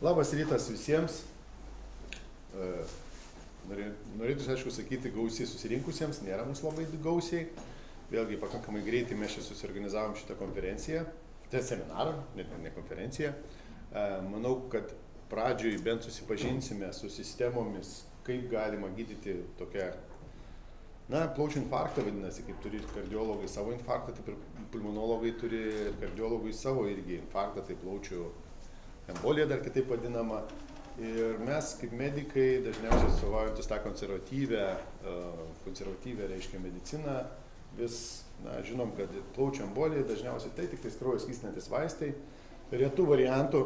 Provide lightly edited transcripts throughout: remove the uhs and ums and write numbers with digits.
Labas rytas visiems. Norėtųsi, aišku, sakyti gausiai susirinkusiems, nėra mums labai gausiai. Vėlgi, pakankamai greitai mes čia susiorganizavom šitą konferenciją, tai seminarą, ne konferenciją. Manau, kad pradžioj bent susipažinsime su sistemomis, kaip galima gydyti tokią, plaučių infarktą vadinasi, kaip turi kardiologai savo infarktą, taip ir pulmonologai turi kardiologai savo irgi infarktą, tai plaučių embolija dar kitaip vadinama. Ir mes kaip medikai dažniausiai atstovaujantis tą konservatyvę reiškia mediciną, vis žinom, kad plaučių embolija dažniausiai tai tik kraujo skystinantys vaistai. Retų variantų,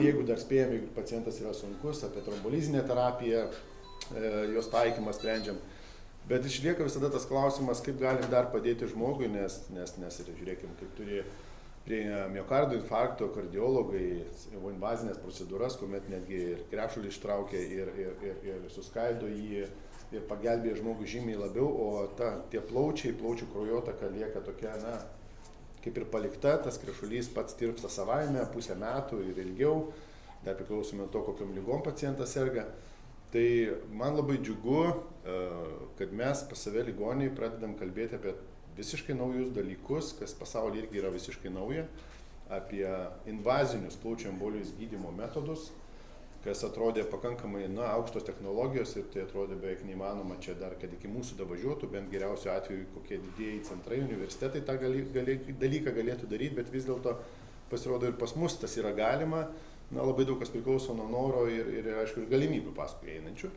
jeigu dar spėjame, jeigu pacientas yra sunkus, apie trombolizinę terapiją, jos taikymą sprendžiam. Bet išlieka visada tas klausimas, kaip galim dar padėti žmogui, nes žiūrėkim, kaip turi prie miokardo infarkto kardiologai invazinės procedūras, kuomet netgi ir krešulį ištraukia ir suskaido jį ir pagelbėja žmogui žymiai labiau, o tie plaučių kraujotaka lieka tokia, kaip ir palikta, tas krešulys pats tirpsta savaime, pusę metų ir ilgiau, dar priklausomai nuo to, kokiom lygom pacientas serga. Tai man labai džiugu, kad mes pas save ligoninėje pradedam kalbėti apie visiškai naujus dalykus, kas pasaulyje irgi yra visiškai nauja, apie invazinius plaučių embolijos gydymo metodus, kas atrodė pakankamai aukštos technologijos ir tai atrodė beveik neįmanoma čia dar, kad iki mūsų davažiuotų, bent geriausiu atveju kokie didieji centrai, universitetai tą dalyką galėtų daryti, bet vis dėlto pasirodo ir pas mus tas yra galima, labai daug kas priklauso nuo noro ir aišku, ir galimybių paskui einančių.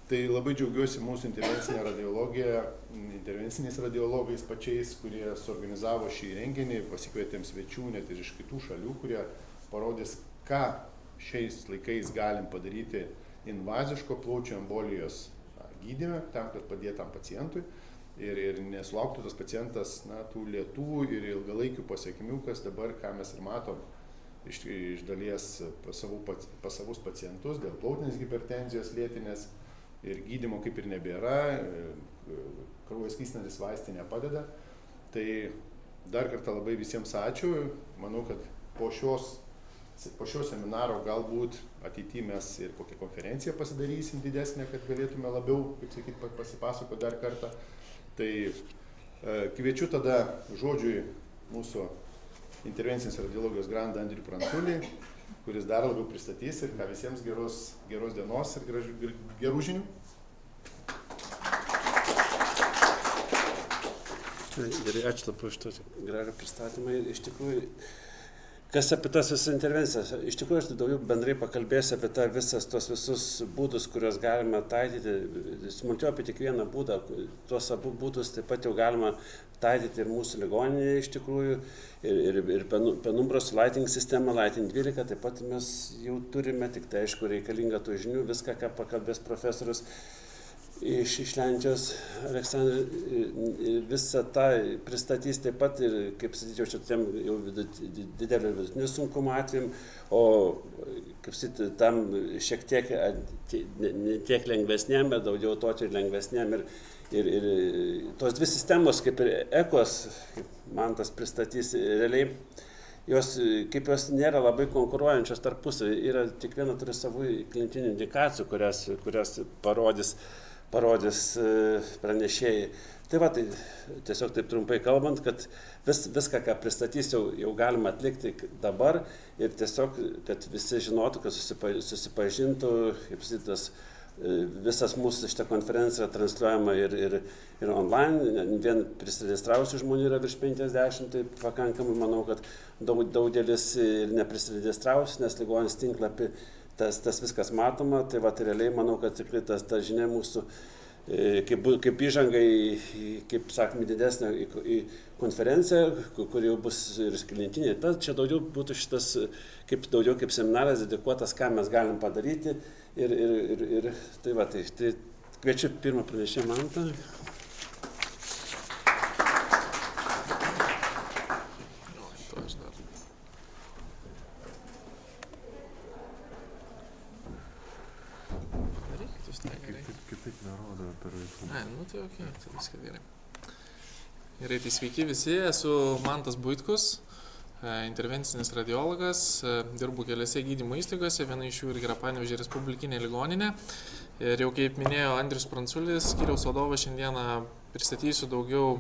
Tai labai džiaugiuosi mūsų intervencinė radiologija, intervenciniais radiologais pačiais, kurie suorganizavo šį renginį, pasikvietėm svečių net ir iš kitų šalių, kurie parodys, ką šiais laikais galim padaryti invaziško plaučių embolijos gydyme, tam, kad padėtų tam pacientui ir nesulauktų tas pacientas tų lėtų ir ilgalaikių pasiekmių, kas dabar, ką mes ir matom, iš dalies pas savus pacientus dėl plautinės hipertenzijos lėtinės. Ir gydymo kaip ir nebėra, kraujo skystinantys vaistai nepadeda. Tai dar kartą labai visiems ačiū. Manau, kad po šio seminaro galbūt ateityje mes ir kokią konferenciją pasidarysim didesnę, kad galėtume labiau, kaip sakyt, pasipasakoti dar kartą. Tai kviečiu tada žodžiui mūsų intervencinės radiologijos grandą Andrių Pranculį, kuris dar labiau pristatys ir ką visiems geros dienos ir gerų žinių. Gerai, ačiū labai už tokį gražų pristatymą. Ir iš tikrųjų, kas apie tas visas intervencijas, iš tikrųjų aš daugiau bendrai pakalbėsiu apie tos visus būdus, kuriuos galima taikyti. Smulkiau apie tik vieną būdą, tuos abu būdus taip pat jau galima taikyti ir mūsų ligoninėje iš tikrųjų, ir penumbros lighting sistema, lighting 12, taip pat mes jau turime, tik tai aišku reikalinga tų žinių, viską, ką pakalbės profesorius iš Lenkijos, Aleksander, visą tą pristatys taip pat ir, kaip sakyčiau, šitiem jau didelio ir vidutinių sunkumų atvejim, o, kaip sakyti, tam šiek tiek ne tiek lengvesnėm, bet daugiau to ir lengvesnėm. Ir tos dvi sistemos, kaip ir EKOS, kaip Mantas pristatys, realiai, jos nėra labai konkuruojančios tarpusavy, tik viena turi savų klinikinių indikacijų, kurias parodys pranešėjai. Tai va, tai tiesiog taip trumpai kalbant, kad viską, ką pristatys, jau galima atlikti dabar ir tiesiog, kad visi žinotų, kad susipažintų, kaip sakytas, visas mūsų šitą konferenciją yra transliuojama ir online, vien prisiregistravusių žmonių yra virš 50, tai pakankamai manau, kad daugelis ir neprisiregistravusių, nes ligoninės tinklapį tas viskas matoma, tai va, tai realiai manau, kad tikrai ta žinia mūsų kaip įžanga kaip sakome, didesnė į konferenciją, kur jau bus ir klinikiniai. Čia daugiau būtų šitas daugiau kaip seminaras dedikuotas, ką mes galim padaryti. Ir tai va, tai kviečiu pirmą pranešimą Mantą. Kitaip nerodo per vaikų. Tai okei, tai viskas gerai. Gerai, tai sveiki visi, esu Mantas Buitkus, intervencinis radiologas, dirbu keliose gydymo įstaigose, viena iš jų irgi yra VššiI Respublikinė ligoninė. Ir jau kaip minėjo Andrius Pranculis, skyriaus vadovas, šiandieną pristatysiu daugiau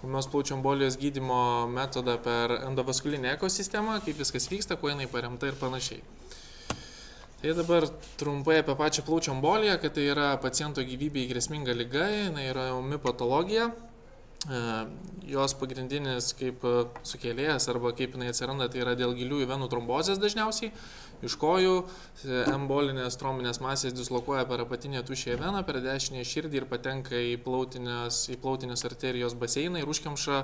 ūmios plaučių embolijos gydymo metodą per endovaskulinę ekosistemą, kaip viskas vyksta, kuo jinai paremta ir panašiai. Tai dabar trumpai apie pačią plaučių emboliją, kad tai yra paciento gyvybei grėsminga liga, jinai yra ūmi patologija. Jos pagrindinis kaip sukėlėjas arba kaip jinai atsiranda, tai yra dėl giliųjų venų trombozės dažniausiai. Iš kojų embolinės trombinės masės dislokuoja per apatinę tuščiąją veną, per dešinę širdį ir patenka į plautinės arterijos baseiną ir užkemša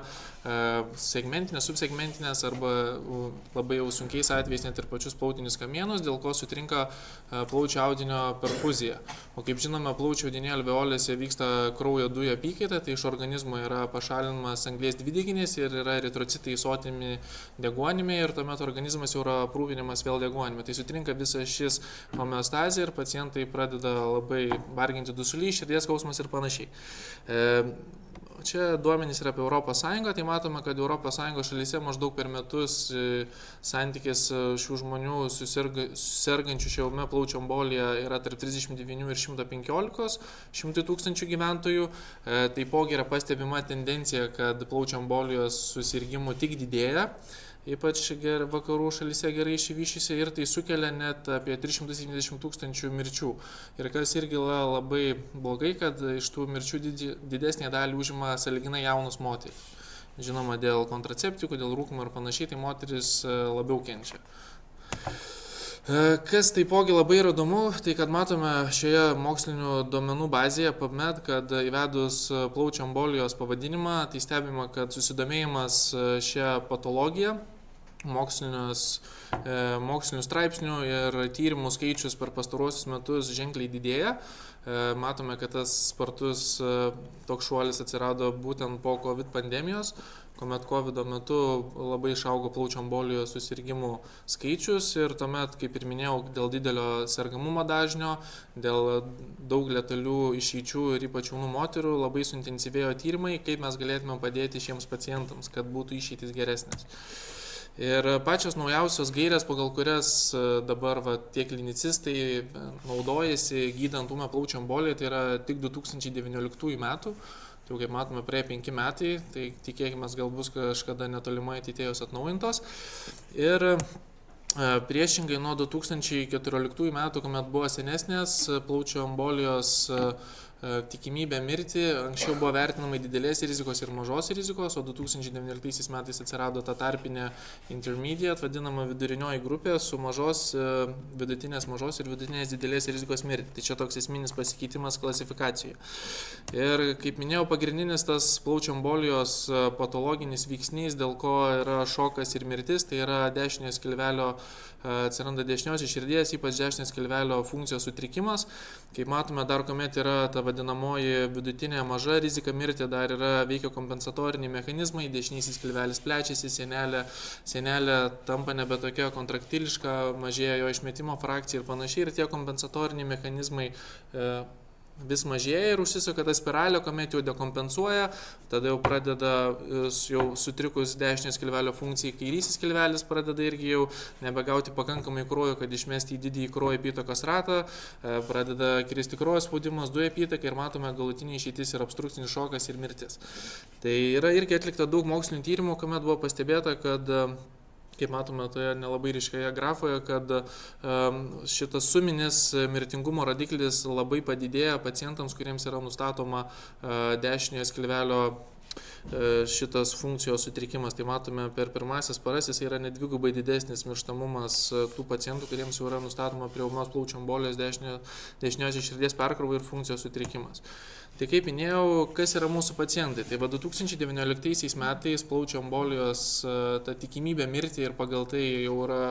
segmentinės, subsegmentinės arba labai jau sunkiais atvejais net ir pačius plautinius kamienus, dėl ko sutrinka plaučių audinio perfuzija. O kaip žinome, plaučių audinėje alveolėse vyksta kraujo dujų apykaita, tai iš organizmo yra pašalinamas anglies dvideginis ir yra eritrocitai įsotimi deguonimi ir tuomet organizmas jau yra aprūpinimas vėl deguonimi. Tai sutrinka visas šis homeostazė ir pacientai pradeda labai varginti dusulį, širdies skausmas ir panašiai. Čia duomenys yra apie ES, tai matome, kad ES šalyse maždaug per metus santykis šių žmonių sergančių šia ūmia plaučių embolija yra tarp 39 ir 115 tūkstančių gyventojų. Taipogi yra pastebima tendencija, kad plaučių embolijos susirgimų tik didėja, ypač vakarų šalyse gerai išsivyščiusi, ir tai sukelia net apie 370 tūkstančių mirčių. Ir kas irgi labai blogai, kad iš tų mirčių didesnė dalį užima sąlyginai jaunos moterys. Žinoma, dėl kontraceptikų, dėl rūkymo ir panašiai, tai moteris labiau kenčia. Kas taipogi labai yra įdomu, tai kad matome šioje mokslinių duomenų bazėje PubMed, kad įvedus plaučių embolijos pavadinimą, tai stebima, kad susidomėjimas šią patologiją, mokslinių straipsnių ir tyrimų skaičius per pastaruosius metus ženkliai didėja. Matome, kad tas spartus toks šuolis atsirado būtent po COVID pandemijos, kuomet COVID metu labai išaugo plaučių embolijos susirgimų skaičius ir tuomet, kaip ir minėjau, dėl didelio sergamumo dažnio, dėl daug letalių išeičių ir ypač jaunų moterų labai suintensyvėjo tyrimai, kaip mes galėtume padėti šiems pacientams, kad būtų išeitys geresnės. Ir pačios naujausios gairės, pagal kurias dabar tie klinicistai naudojasi gydant ūmią plaučių emboliją, tai yra tik 2019 metų. Tai jau kaip matome, praėjo 5 metai, tai tikėkime, gal bus kažkada netolimai ateities atnaujintos. Ir priešingai nuo 2014 metų, kuomet buvo senesnės plaučių embolijos tikimybė mirti, anksčiau buvo vertinama didelės rizikos ir mažos rizikos, o 2019 metais atsirado ta tarpinė intermediate, vadinama vidurinioji grupė su mažos, vidutinės mažos ir vidutinės didelės rizikos mirti. Tai čia toks esminis pasikeitimas klasifikacijoje. Ir kaip minėjau, pagrindinis tas plaučių embolijos patologinis veiksnys, dėl ko yra šokas ir mirtis, tai yra dešinės skilvelio, atsiranda dešiniosios širdies, ypač dešinės skilvelio funkcijos sutrikimas. Kaip matome, dar kuomet yra ta vadinamoji vidutinė maža rizika mirti, dar yra veikia kompensatoriniai mechanizmai, dešinysis skilvelis plečiasi, sienelė tampa nebe tokia kontraktiliška, mažėja jo išmetimo frakcija ir panašiai, ir tie kompensatoriniai mechanizmai vis mažėja ir užsisuka tą spiralę, kuomet jau dekompensuoja, tada jau pradeda jau sutrikus dešinės skilvelio funkcijai, kairysis skilvelis pradeda irgi jau nebegauti pakankamai kraujo, kad išmesti į didįjį kraujo apytakos ratą, pradeda kristi kraujo spaudimas, dujų apytaka ir matome galutinį išeitis ir obstrukcinis šokas ir mirtis. Tai yra irgi atlikta daug mokslinių tyrimų, kuomet buvo pastebėta, kad kaip matome toje nelabai ryškioje grafoje, kad šitas suminis mirtingumo rodiklis labai padidėja pacientams, kuriems yra nustatoma dešiniojo skilvelio šitas funkcijos sutrikimas. Tai matome, per pirmasis paras jis yra net dvigubai didesnis mirštamumas tų pacientų, kuriems jau yra nustatoma prie ūmios plaučių embolijos dešiniosios širdies perkrova ir funkcijos sutrikimas. Tai kaip minėjau, kas yra mūsų pacientai? Tai 2019 metais plaučių embolijos ta tikimybė mirti ir pagal tai jau yra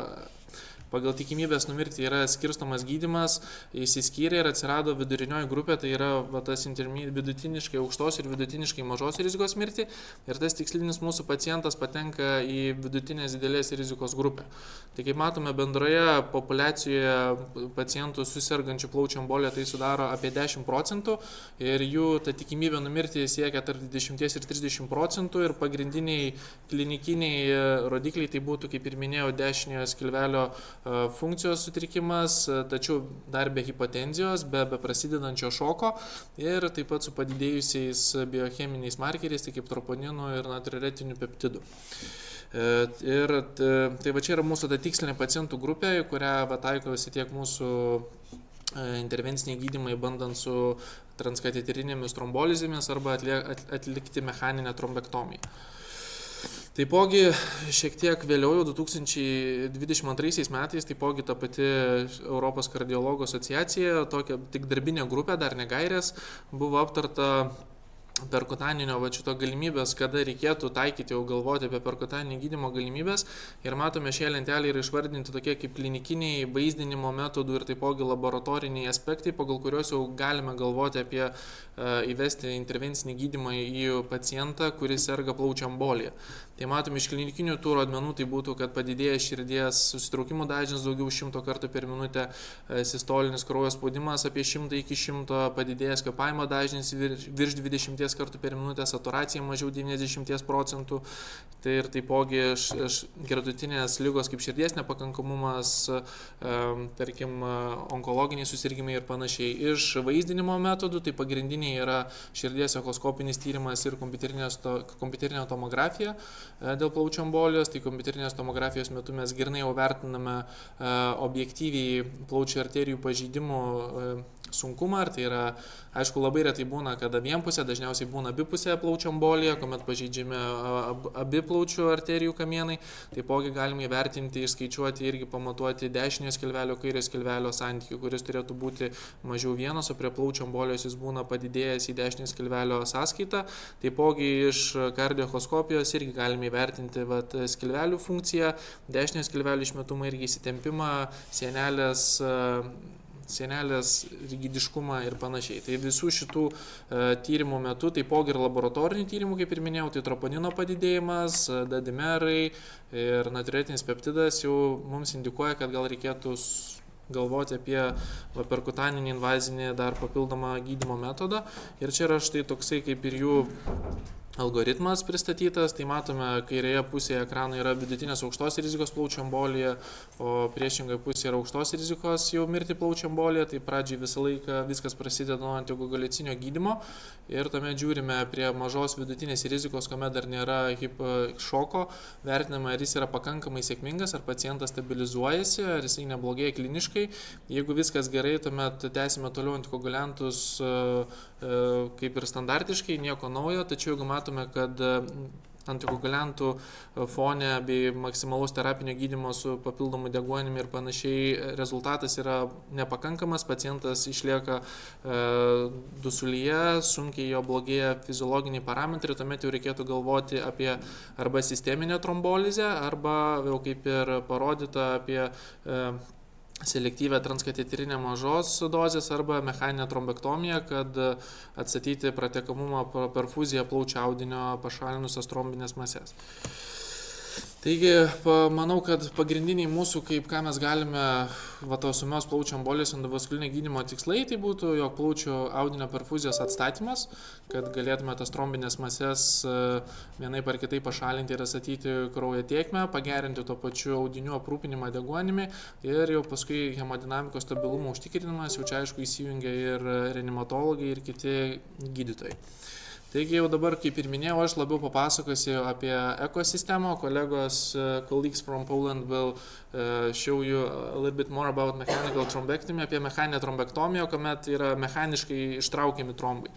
pagal tikimybės numirti yra skirstomas gydymas, išsiskyrė ir atsirado vidurinioji grupė, tai yra tas vidutiniškai aukštos ir vidutiniškai mažos rizikos mirti, ir tas tikslinis mūsų pacientas patenka į vidutinės didelės rizikos grupę. Tai kaip matome, bendroje populiacijoje pacientų susirgančių plaučių emboliją tai sudaro apie 10% ir jų ta tikimybė numirti siekia tarp 20 ir 30% ir pagrindiniai klinikiniai rodikliai tai būtų, kaip ir minėjau, dešiniojo skilvelio funkcijos sutrikimas, tačiau dar be hipotenzijos, be prasidedančio šoko ir taip pat su padidėjusiais biocheminiais markeriais, tai kaip troponinu ir natriuretiniu peptidu. Ir tai va čia yra mūsų ta tikslinė pacientų grupė, kurią taikosi tiek mūsų intervenciniai gydymai, bandant su transkateterinėmis trombolizėmis arba atlikti mechaninę trombektomiją. Taipogi šiek tiek vėliau, jau 2022 metais, taipogi ta pati Europos kardiologų asociacija, tokia tik darbinė grupė, dar ne gairės, buvo aptarta perkutaninio šito galimybės, kada reikėtų taikyti, jau galvoti apie perkutaninį gydymo galimybės. Ir matome, šie lentelė yra išvardinti tokie kaip klinikiniai vaizdinimo metodų ir taipogi laboratoriniai aspektai, pagal kuriuos jau galime galvoti apie įvesti intervencinį gydymą į pacientą, kuris serga plaučių emboliją. Tai matome iš klinikinių tų rodmenų, tai būtų, kad padidėja širdies susitraukimų dažnis daugiau 100 kartų per minutę, sistolinis kraujo spaudimas apie 100 iki 100, padidėjęs kvėpavimo dažnis virš 20 kartų per minutę, saturacija mažiau 90%, tai ir taipogi gretutinės ligos kaip širdies nepakankamumas, tarkim, onkologiniai susirgimai ir panašiai. Iš vaizdinimo metodų, tai pagrindiniai yra širdies echoskopinis tyrimas ir kompiuterinė tomografija dėl plaučių embolijos. Tai kompiuterinės tomografijos metu mes grynai jau vertiname objektyviai plaučių arterijų pažeidimų sunkumą, ir tai yra, aišku, labai retai būna, kad vienpusė, dažniausiai būna abipusė plaučių embolija, kuomet pažeidžiami abi plaučių arterijų kamienai. Taipogi galime įvertinti, išskaičiuoti irgi pamatuoti dešinio skilvelio, kairio skilvelio santykį, kuris turėtų būti mažiau 1, o prie plaučių embolijos jis būna padidėjęs į dešinio skilvelio sąskaitą. Taipogi iš kardioechoskopijos irgi galime įvertinti skilvelių funkciją, dešinio skilvelio išmetumą irgi įsitempimą, sienelės rigidiškumą ir panašiai. Tai visų šitų tyrimų metu, taipogi ir laboratorinių tyrimų, kaip ir minėjau, tai troponino padidėjimas, dimerai ir natriuretinis peptidas jau mums indikuoja, kad gal reikėtų galvoti apie perkutaninį invazinį dar papildomą gydymo metodą. Ir čia yra štai toksai kaip ir jų algoritmas pristatytas, tai matome, kairėje pusėje ekrano yra vidutinės aukštos rizikos plaučių embolija, o priešingoje pusėje yra aukštos rizikos jau mirti plaučių embolija. Tai pradžiai visą laiką viskas prasideda nuo antikoagulacinio gydymo ir tuomet žiūrime prie mažos vidutinės rizikos, kuomet dar nėra šoko, vertiname, ar jis yra pakankamai sėkmingas, ar pacientas stabilizuojasi, ar jisai neblogėja kliniškai. Jeigu viskas gerai, tuomet tęsime toliau antikoaguliantus kaip ir standartiškai, nieko naujo, tačiau jeigu matome, kad antikoaguliantų fone bei maksimalaus terapinio gydymo su papildomu deguonimi ir panašiai rezultatas yra nepakankamas, pacientas išlieka dusulyje, sunkiai jo blogėja fiziologiniai parametrai, tuomet jau reikėtų galvoti apie arba sisteminę trombolizę, arba jau kaip ir parodyta apie selektyvę transkateterinę mažos dozės arba mechaninę trombektomiją, kad atstatyti pratekamumą perfuziją plaučių audinio pašalinusias trombinės mases. Taigi, manau, kad pagrindiniai mūsų, ką mes galime tos ūmios plaučių embolijos endovaskulinio gydymo tikslai, tai būtų jog plaučių audinio perfuzijos atstatymas, kad galėtume tas trombinės mases vienaip ar kitaip pašalinti ir atstatyti kraujo tėkmę, pagerinti tuo pačiu audinių aprūpinimą deguonimi ir jau paskui hemodinamikos stabilumo užtikrinimas, jau čia aišku įsijungia ir reanimatologai ir kiti gydytojai. Taigi jau dabar, kaip ir minėjau, aš labiau papasakosiu apie EKOS sistemą. Kolegos, colleagues from Poland will show you a little bit more about mechanical thrombectomy, apie mechaninę trombektomiją, kuomet yra mechaniškai ištraukiami trombai.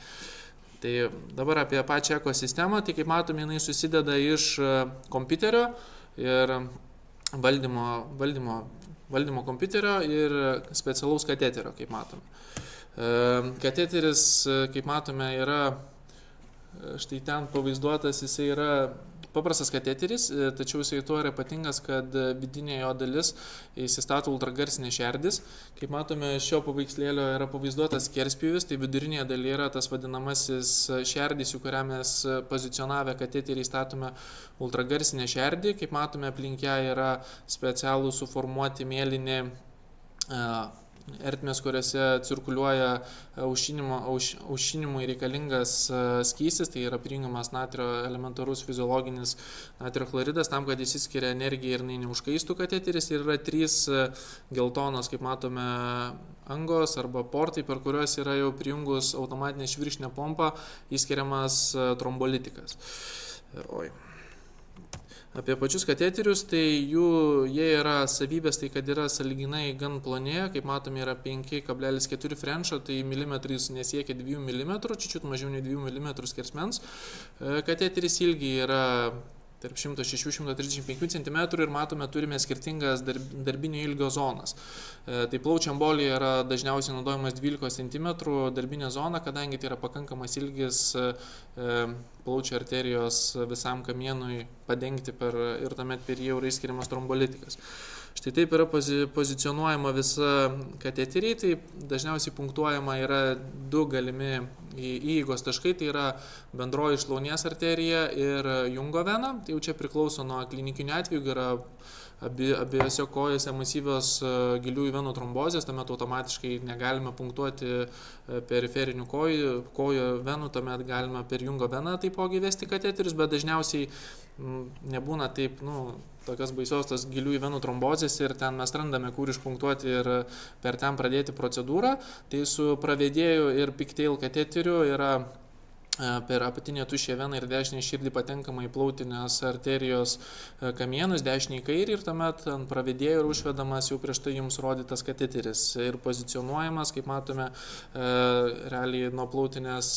Tai dabar apie pačią EKOS sistemą, tai kaip matome, jinai susideda iš kompiuterio ir valdymo kompiuterio ir specialaus kateterio, kaip matome. Kateteris, kaip matome, yra štai ten pavaizduotas, jisai yra paprastas kateteris, tačiau jisai tuo yra ypatingas, kad vidinė jo dalis įsistato ultragarsinė šerdis. Kaip matome, šio paveikslėlio yra pavaizduotas skerspjūvis, tai vidurinėje dalyje yra tas vadinamasis šerdis, į kurią mes pozicionavę kateterį statome ultragarsinę šerdį. Kaip matome, aplink ją yra specialų suformuoti mėlyni ertmės, kuriuose cirkuliuoja aušinimui reikalingas skystis, tai yra prijungiamas natrio elementarus fiziologinis natrio chloridas, tam, kad išsiskiria energija ir neužkaistų kateteris. Ir yra 3 geltonos, kaip matome, angos arba portai, per kuriuos yra jau prijungus automatinė švirkštinė pompa įskiriamas trombolitikas. Apie pačius kateterius, tai jie yra savybės, tai kad yra sąlyginai gan plonėje, kaip matome, yra 5,4 frenčo, tai milimetrais nesiekia 2 mm, čiut mažiau nei 2 mm skersmens. Kateteris ilgiai yra tarp 106-135 cm ir matome, turime skirtingas darbinio ilgio zonas. Tai plaučiambolija yra dažniausiai naudojamas 12 cm darbinė zona, kadangi tai yra pakankamas ilgis plaučių arterijos visam kamienui padengti ir tuomet per jį yra išskiriamas trombolitikas. Štai taip yra pozicionuojama visa kateteriai, tai dažniausiai punktuojama yra 2 galimi įeigos taškai, tai yra bendroji šlaunies arterija ir jungo vena. Tai jau čia priklauso nuo klinikinių atvejų, yra abiejose kojose masyvios giliųjų venų trombozės, tuomet automatiškai negalime punktuoti periferinių kojų venų, tuomet galime per jungo veną taipogi vesti kateterius, bet dažniausiai nebūna taip, tokios baisios tos giliųjų venų trombozės ir ten mes randame, kur išpunktuoti ir per ten pradėti procedūrą. Tai su pravedėju ir pigtail kateteriu yra per apatinę tuščią veną ir dešinę širdį patenkama į plautinės arterijos kamienus, dešinį į kairį ir tuomet ant pravedėjo yra užvedamas jau prieš tai jums rodytas kateteris ir pozicionuojamas, kaip matome, realiai nuo plautinės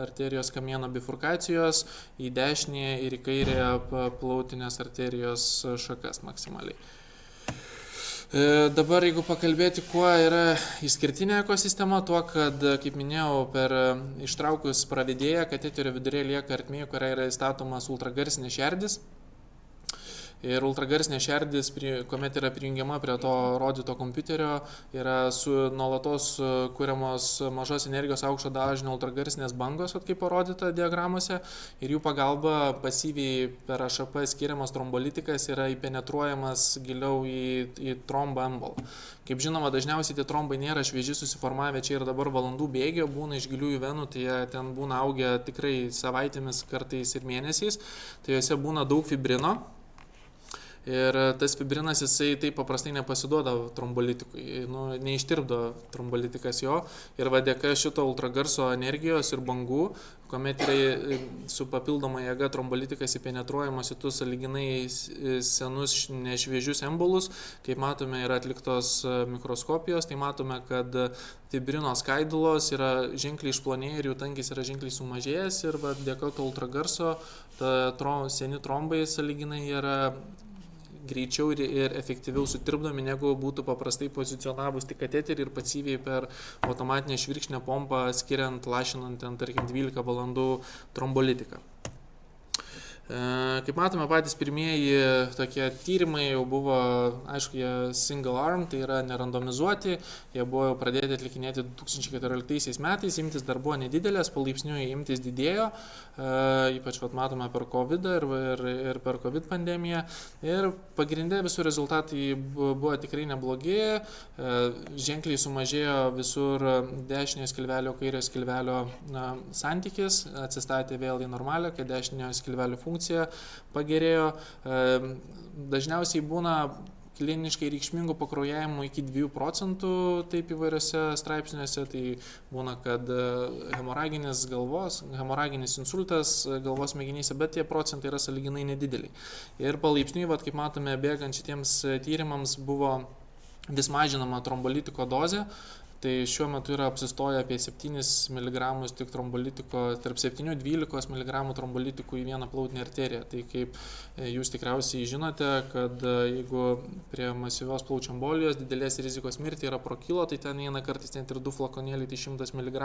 arterijos kamieno bifurkacijos į dešinę ir į kairę plautinės arterijos šakas maksimaliai. Dabar, jeigu pakalbėti, kuo yra išskirtinė ekosistema, tuo, kad, kaip minėjau, ištraukus pravedėją, kateterio vidurėje lieka ertmė, kuria yra įstatomas ultragarsinė šerdis. Ir ultragarsinė šerdis, kuomet yra prijungiama prie to rodyto kompiuterio, yra nuolatos kuriamos mažos energijos aukšto dažnio ultragarsinės bangos, kaip parodyta diagramose, ir jų pagalba pasyviai per AŠP skiriamas trombolitikas yra įpenetruojamas giliau į tromboembolą. Kaip žinoma, dažniausiai tie trombai nėra švieži susiformavę čia ir dabar valandų bėgio, būna iš giliųjų venų, tai jie ten būna augę tikrai savaitėmis, kartais ir mėnesiais, tai juose būna daug fibrino. Ir tas fibrinas, jisai taip paprastai nepasiduoda trombolitikui, neištirpdo trombolitikas jo. Ir dėka šito ultragarso energijos ir bangų, kuomet yra su papildoma jėga trombolitikas įpenetruojamas į tus sąlyginai senus nešviežius embolus, kaip matome, yra atliktos mikroskopijos, tai matome, kad fibrino skaidulos yra ženkliai išplonėję ir jų tankis yra ženkliai sumažėjęs ir dėka to ultragarso seni trombai sąlyginai yra greičiau ir efektyviau sutirpdomi, negu būtų paprastai pozicionavus tik kateterį ir pasyviai per automatinę švirkštinę pompą skiriant, lašinant ten, tarkim, 12 valandų trombolitiką. Kaip matome, patys pirmieji tokie tyrimai jau buvo, aišku, jie single arm, tai yra nerandomizuoti, jie buvo jau pradėti atlikinėti 2014 metais, imtis dar buvo nedidelės, palaipsniui imtis didėjo, ypač matome per COVID ir per COVID pandemiją. Ir pagrindė visų rezultatai buvo tikrai neblogi, ženkliai sumažėjo visur dešinio skilvelio, kairio skilvelio santykis, atsistatė vėl į normalią, kad dešinio skilvelio funkcija pagerėjo. Dažniausiai būna kliniškai reikšmingų pakraujavimų iki 2%, taip įvairiose straipsniuose, tai būna, kad hemoraginis insultas galvos smegenyse, bet tie procentai yra sąlyginai nedideliai. Ir palaipsniui, kaip matome, bėgant šitiems tyrimams buvo vis mažinama trombolitiko dozė, tai šiuo metu yra apsistoję apie 7 mg tik trombolitiko, tarp 7-12 mg trombolitiko į vieną plautinę arteriją. Tai kaip jūs tikriausiai žinote, kad jeigu prie masyvios plaučių embolijos didelės rizikos mirti yra prokilo, tai ten eina kartais net ir 2 flakonėliai, tai 100 mg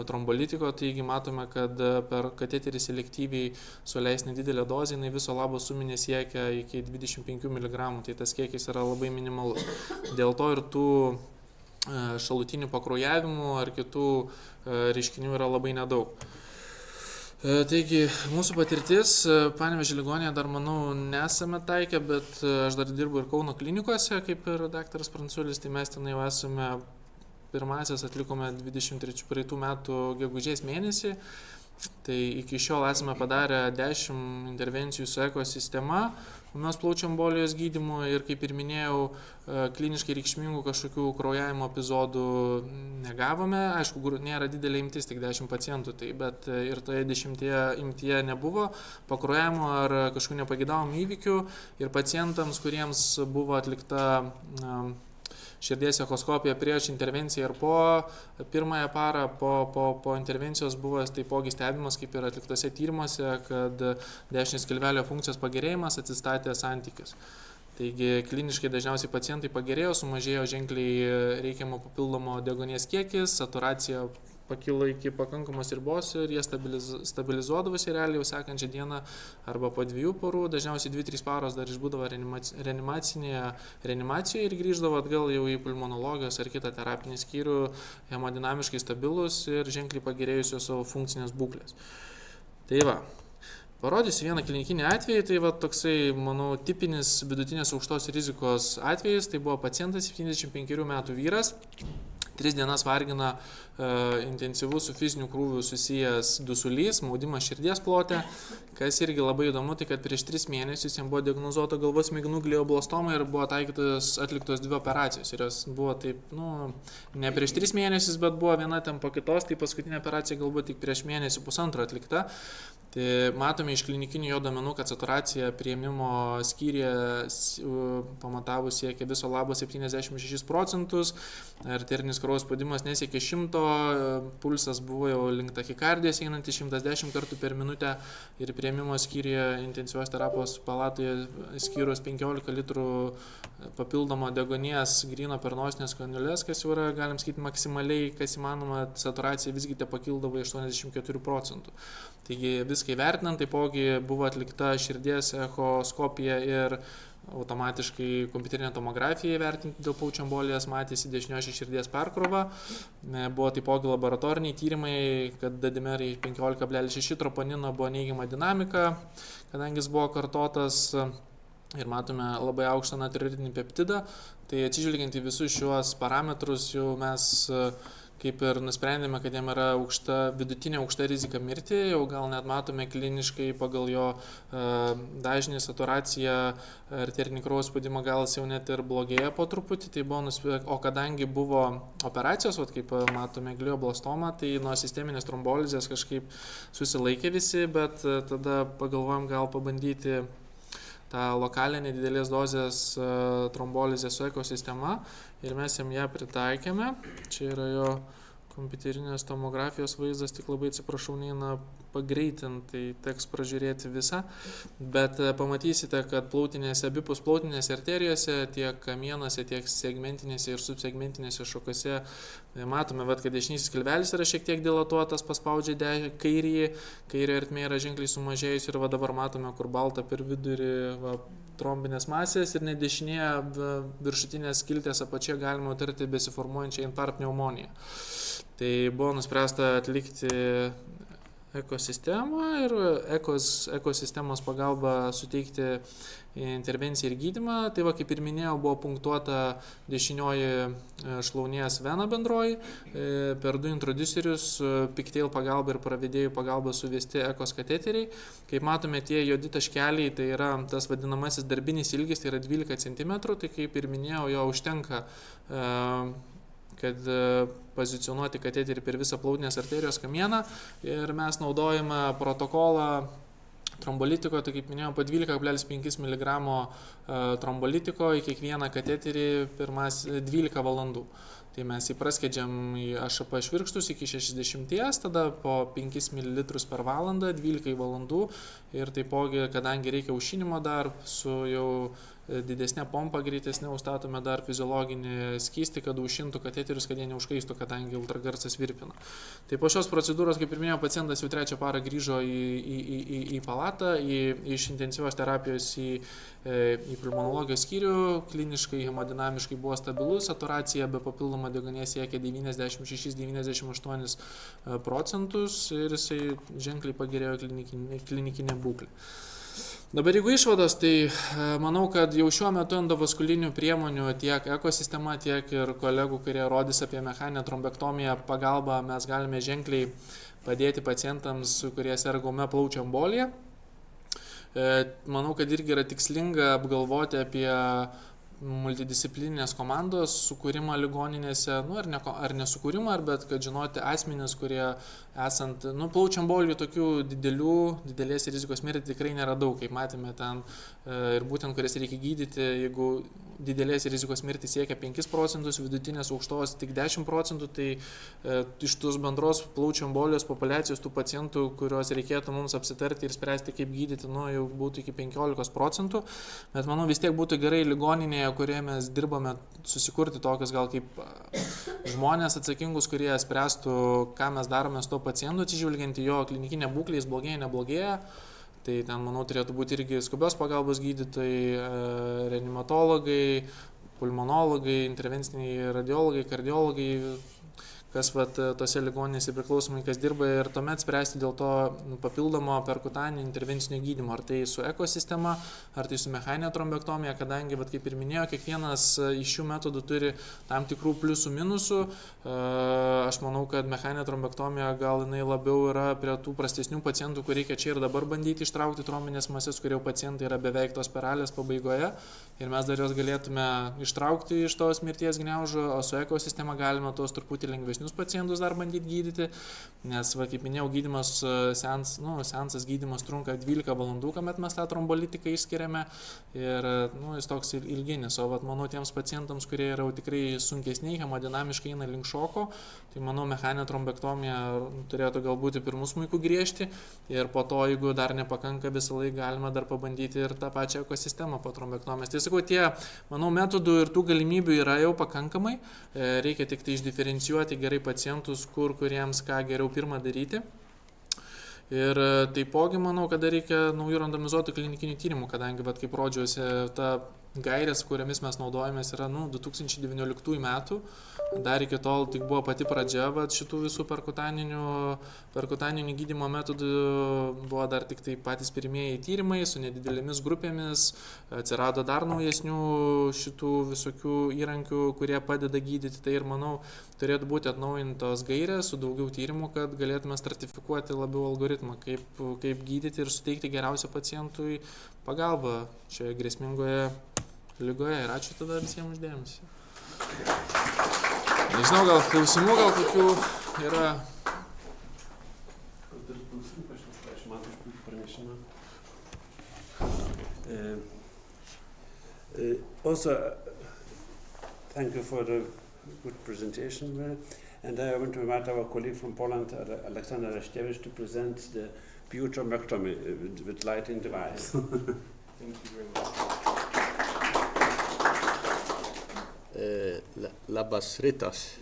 trombolitiko. Taigi matome, kad per kateterį selektyviai suleis nedidelę dozę, jinai viso labo suminė siekia iki 25 mg, tai tas kiekis yra labai minimalus. Dėl to ir tų šalutinių pakraujavimų ar kitų reiškinių yra labai nedaug. Taigi, mūsų patirtis Panevėžio ligoninėje dar, manau, nesame taikę, bet aš dar dirbu ir Kauno klinikose, kaip ir daktaras Pranculis, tai mes ten jau esame pirmasias atlikome 23 praeitų metų gegužės mėnesį. Tai iki šiol esame padarę 10 intervencijų su EKOS sistema, ūmios plaučių embolijos gydymo ir, kaip ir minėjau, kliniškai reikšmingų kažkokių kraujavimo epizodų negavome. Aišku, nėra didelė imtis, tik 10 pacientų, tai, bet ir toje 10 imtyje nebuvo pakraujavimo ar kažkokių nepageidaujamų įvykių ir pacientams, kuriems buvo atlikta širdies echoskopija prieš intervenciją ir po pirmąją parą, po intervencijos buvo taipogi stebimas, kaip ir atliktose tyrimuose, kad dešinės skilvelio funkcijos pagerėjimas atsistatė santykis. Taigi kliniškai dažniausiai pacientai pagerėjo, sumažėjo ženkliai reikiamo papildomo deguonies kiekis, saturacija pakilo iki pakankamos ribos ir jie stabilizuodavosi realiai jau sekančią dieną arba po 2 parų, dažniausiai 2-3 paros dar išbūdavo reanimacijoje ir grįždavo atgal jau į pulmonologijos ar kitą terapinį skyrių, hemodinamiškai stabilus ir ženkliai pagerėjusios savo funkcinės būklės. Tai va. Parodysiu vieną klinikinį atvejį, tai va toksai, manau, tipinis vidutinės aukštos rizikos atvejis, tai buvo pacientas 75 metų vyras, 3 dienas vargina intensyvus su fiziniu krūviu susijęs dusulys, maudimas širdies plote. Kas irgi labai įdomu, tai kad prieš 3 mėnesius jam buvo diagnozuota galvos smegenų glioblastoma ir buvo atliktos 2 operacijos. Ir jos buvo taip, ne prieš 3 mėnesius, bet buvo viena ten po kitos, tai paskutinė operacija galbūt tik prieš mėnesį pusantro atlikta. Tai matome iš klinikinių jo duomenų, kad saturacija priėmimo skyriuje pamatavus siekia viso labo 76%, arterinis kraujo spaudimas nesiekė 100, pulsas buvo jau link tachikardijos einantis 110 kartų per minutę ir priėmimo skyriuje intensyvios terapijos palatoje skyrus 15 litrų papildomo deguonies gryno per nosinės kanulės, kas jau yra, galim sakyti, maksimaliai, kas įmanoma, saturacija visgi te pakildavo 84%. Taigi viską įvertinant, taipogi buvo atlikta širdies echoskopija ir automatiškai kompiuterinė tomografija įvertinti dėl plaučių embolijos, matėsi dešiniosios širdies perkrova. Buvo taipogi laboratoriniai tyrimai, kad dadimerai 15,6 troponino buvo neigiama dinamika, kadangi jis buvo kartotas ir matome labai aukštą natriuretinį peptidą. Tai atsižvelgiant į visus šiuos parametrus, jau mes kaip ir nusprendėme, kad jam yra vidutinė aukšta rizika mirti, jau gal net matome kliniškai pagal jo dažnį, saturaciją, arterinį kraujo spaudimą, gal jis jau net ir blogėja po truputį, tai buvo o kadangi buvo operacijos, kaip matome glioblastoma, tai nuo sisteminės trombolizės kažkaip susilaikė visi, bet tada pagalvojom gal pabandyti tą lokalinę didelės dozės trombolizę su EKOS sistema ir mes jam ją pritaikėme. Čia yra jo kompiuterinės tomografijos vaizdas, tik labai atsiprašau, neina pagreitinti, tai teks pražiūrėti visą, bet pamatysite, kad abipus plautinėse arterijose, tiek kamienuose, tiek segmentinėse ir subsegmentinėse šakose matome, kad dešinysis skilvelis yra šiek tiek dilatuotas, paspaudžia kairė ertmė yra ženkliai sumažėjus ir dabar matome, kur balta per vidurį trombinės masės ir net dešinėje viršutinės skiltės apačioje galima tarti besiformuojančią infarktpneumoniją. Tai buvo nuspręsta atlikti ekosistemą ir ekosistemos pagalba suteikti intervenciją ir gydymą. Tai kaip ir minėjau, buvo punktuota dešinioji šlaunies vena bendroji, per 2 introducerius, pigtail pagalba ir pravedėjų pagalba suvesti ekos kateteriai. Kaip matome, tie juodi taškeliai, tai yra tas vadinamasis darbinis ilgis, tai yra 12 cm, tai kaip ir minėjau, jo užtenka kad pozicionuoti kateterį per visą plautinės arterijos kamieną ir mes naudojame protokolą trombolitiko, tai kaip minėjau, po 12,5 mg trombolitiko į kiekvieną kateterį per 12 valandų. Tai mes jį praskedžiam į AŠP švirkštus iki 60, tada po 5 ml per valandą, 12 valandų ir taipogi, kadangi reikia aušinimo dar su jau didesnė pompa, greitesnė, užstatome dar fiziologinį skystį, kad aušintų kateterius, kad jie neužkaistų, kadangi ultragarsas virpina. Tai po šios procedūros, kaip ir minėjau, pacientas jau 3 parą grįžo į palatą, iš intensyvios terapijos į pulmonologijos skyrių, kliniškai, hemodinamiškai buvo stabilus, saturacija be papildomą deguonies siekia 96-98% ir jisai ženkliai pagerėjo klinikinė būklė. Dabar jeigu išvados, tai manau, kad jau šiuo metu endovaskulinių priemonių tiek EKOS sistema, tiek ir kolegų, kurie rodys apie mechaninę trombektomiją pagalbą, mes galime ženkliai padėti pacientams, kurie serga ūmia plaučių embolija. Manau, kad irgi yra tikslinga apgalvoti apie multidisciplininės komandos sukūrimą ligoninėse, ar nesukūrimą, bet kad žinoti asmenis, kurie esant, plaučių embolijų tokių didelės rizikos mirti tikrai nėra daug, kaip matėme ten, ir būtent kurias reikia gydyti, jeigu didelės rizikos mirti siekia 5%, vidutinės aukštos tik 10%, tai iš tos bendros plaučių embolijos populiacijos tų pacientų, kuriuos reikėtų mums apsitarti ir spręsti, kaip gydyti, jau būtų iki 15%, bet manau vis tiek būtų gerai ligoninėje, kurioje mes dirbame, susikurti tokius gal kaip žmonės atsakingus, kurie spręstų, ką mes darome su to pacientu, atsižvelgiant į jo klinikinę būklę, jis blogėja, neblogėja. Tai ten, manau, turėtų būti irgi skubios pagalbos gydytojai, reanimatologai, pulmonologai, intervenciniai radiologai, kardiologai, kas tose ligoninėse priklausomai, kas dirba ir tuomet spręsti dėl to papildomo perkutaninio intervencinio gydymo, ar tai su EKOS sistema, ar tai su mechaninė trombektomija, kadangi, kaip ir minėjau, kiekvienas iš šių metodų turi tam tikrų pliusų, minusų. Aš manau, kad mechaninė trombektomija gal jinai labiau yra prie tų prastesnių pacientų, kur reikia čia ir dabar bandyti ištraukti trombinės masės, kurie jau pacientai yra beveik tos spiralės pabaigoje ir mes dar jos galėtume ištraukti iš tos mirties gniaužo, o su EKOS sistema galime tos truputį lengvesnius pacientus dar bandyti gydyti, nes, kaip minėjau, gydymas, seansas gydymas trunka 12 valandų, kuomet mes tą trombolitiką išskiriame ir jis toks ilginis, o manau tiems pacientams, kurie yra tikrai sunkesniai, hemodinamiškai eina link šoko, tai manau mechaninė trombektomija turėtų galbūt pirmų smuikų griežti ir po to, jeigu dar nepakanka, visą laiką galima dar pabandyti ir tą pačią ekosistemą po trombektomijos. Tai sakau, manau, metodų ir tų galimybių yra jau pakankamai, reikia tik tai išdiferencijuoti gerai pacientus, kuriems ką geriau pirmą daryti. Ir taipogi manau, kad reikia naujų randomizuotų klinikinių tyrimų, kadangi, kaip rodžiausi, ta gairės, kuriamis mes naudojamės, yra 2019 metų. Dar iki tol tik buvo pati pradžia šitų visų perkutaninių gydymo metodų, buvo dar tik tai patys pirmieji tyrimai su nedidelėmis grupėmis, atsirado dar naujesnių šitų visokių įrankių, kurie padeda gydyti. Tai ir manau, turėtų būti atnaujintos gairės su daugiau tyrimų, kad galėtume stratifikuoti labiau algoritmą, kaip gydyti ir suteikti geriausią pacientui pagalbą šioje grėsmingoje lygoje. Ir ačiū tada visiems uždėmesį. Nežinau, gal klausimų, gal kokių yra. Also, thank you for the good presentation. And I want to invite our colleague from Poland, Aleksander Araszkiewicz, to present the pure trombectomy with lighting device. Thank you very much. Labas rytas.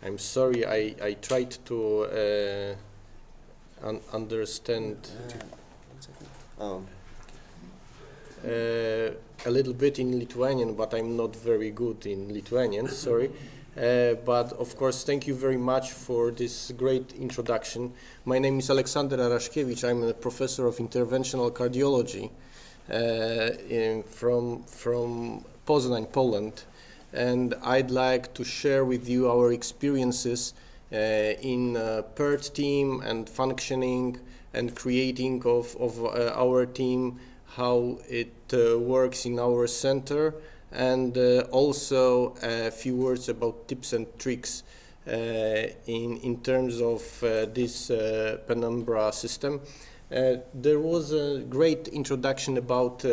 I'm sorry, I tried to understand a little bit in Lithuanian, but I'm not very good in Lithuanian, sorry. But of course, thank you very much for this great introduction. My name is Aleksander Araszkiewicz. I'm a professor of interventional cardiology from Poznań, Poland, and I'd like to share with you our experiences in PERT team and functioning and creating of our team, how it works in our center, and also a few words about tips and tricks in terms of this penumbra system. There was a great introduction about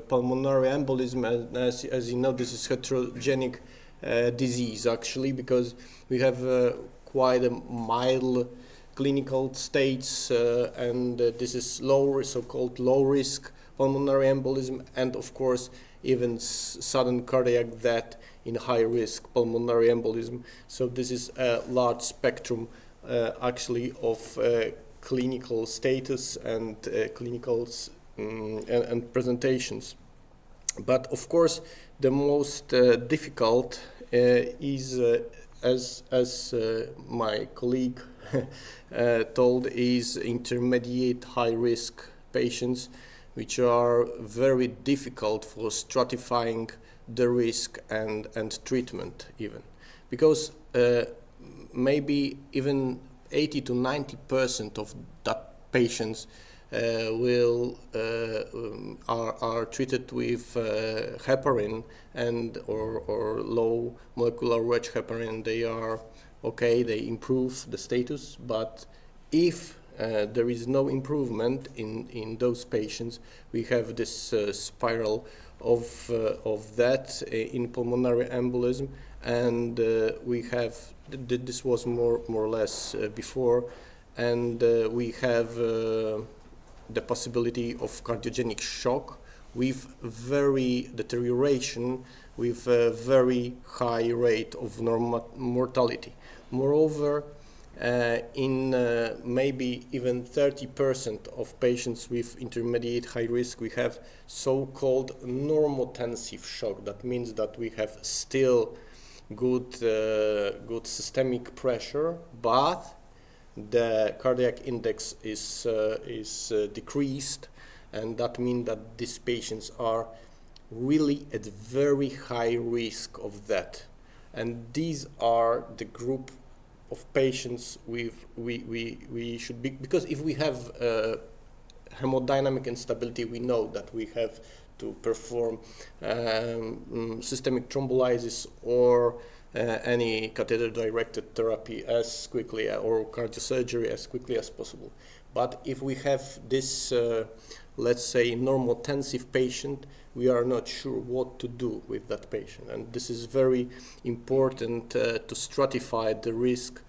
pulmonary embolism, as you know, this is heterogenic disease actually, because we have quite a mild clinical states, and this is so-called low-risk pulmonary embolism, and of course even sudden cardiac death in high-risk pulmonary embolism. So this is a large spectrum actually of clinical status and clinicals and presentations. But of course the most difficult is, as my colleague told, is intermediate high-risk patients, which are very difficult for stratifying the risk and treatment even. Because maybe even 80 to 90% of that patients are treated with heparin or low molecular weight heparin. They are okay, they improve the status, but if there is no improvement in those patients, we have this spiral of that in pulmonary embolism, and we have this was more or less before, and we have the possibility of cardiogenic shock with very deterioration, with a very high rate of mortality. Moreover, in maybe even 30% of patients with intermediate high risk, we have so-called normotensive shock. That means that we have still good systemic pressure, but the cardiac index is decreased, and that means that these patients are really at very high risk of death. And these are the group of patients we should be, because if we have hemodynamic instability, we know that we have to perform systemic thrombolysis or any catheter-directed therapy as quickly, or cardiosurgery as quickly as possible. But if we have this, let's say, normotensive patient, we are not sure what to do with that patient. And this is very important to stratify the risk.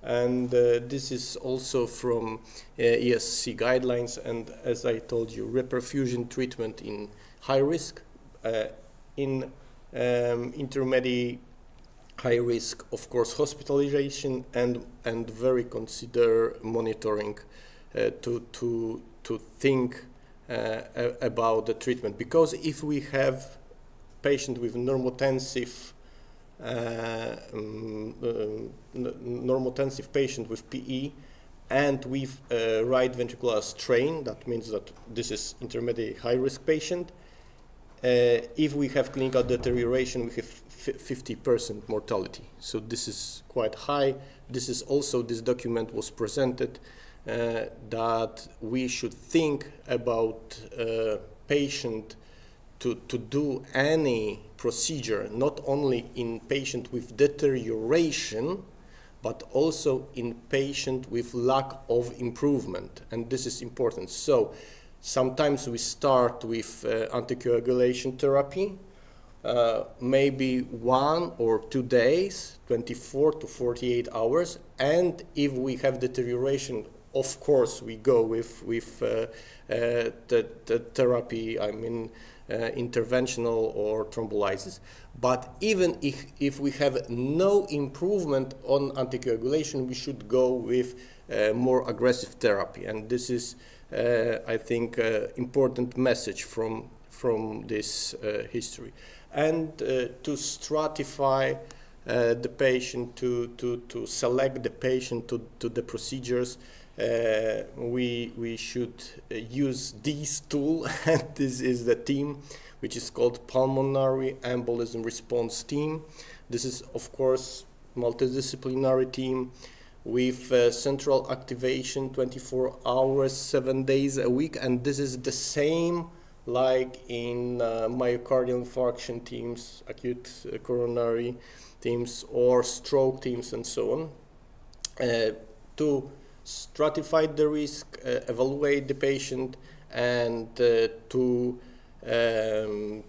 And this is also from ESC guidelines. And as I told you, reperfusion treatment in high risk, in intermediate high risk, of course, hospitalization and very consider monitoring to think about the treatment. Because if we have patient with normotensive patient with PE and with right ventricular strain, that means that this is intermediate high risk patient. If we have clinical deterioration, we have 50% mortality. So this is quite high. This document was presented that we should think about patient to do any procedure, not only in patient with deterioration, but also in patient with lack of improvement. And this is important. So sometimes we start with anticoagulation therapy, maybe 1 or 2 days, 24 to 48 hours. And if we have deterioration, of course, we go with the therapy, interventional or thrombolysis. But even if we have no improvement on anticoagulation, we should go with more aggressive therapy. And this is, I think, important message from this history. And to stratify the patient, to select the patient to the procedures, we should use this tool, and this is the team, which is called Pulmonary Embolism Response Team. This is, of course, multidisciplinary team with central activation 24 hours, 7 days a week, and this is the same like in myocardial infarction teams, acute coronary teams, or stroke teams, and so on, to stratify the risk, evaluate the patient, and to to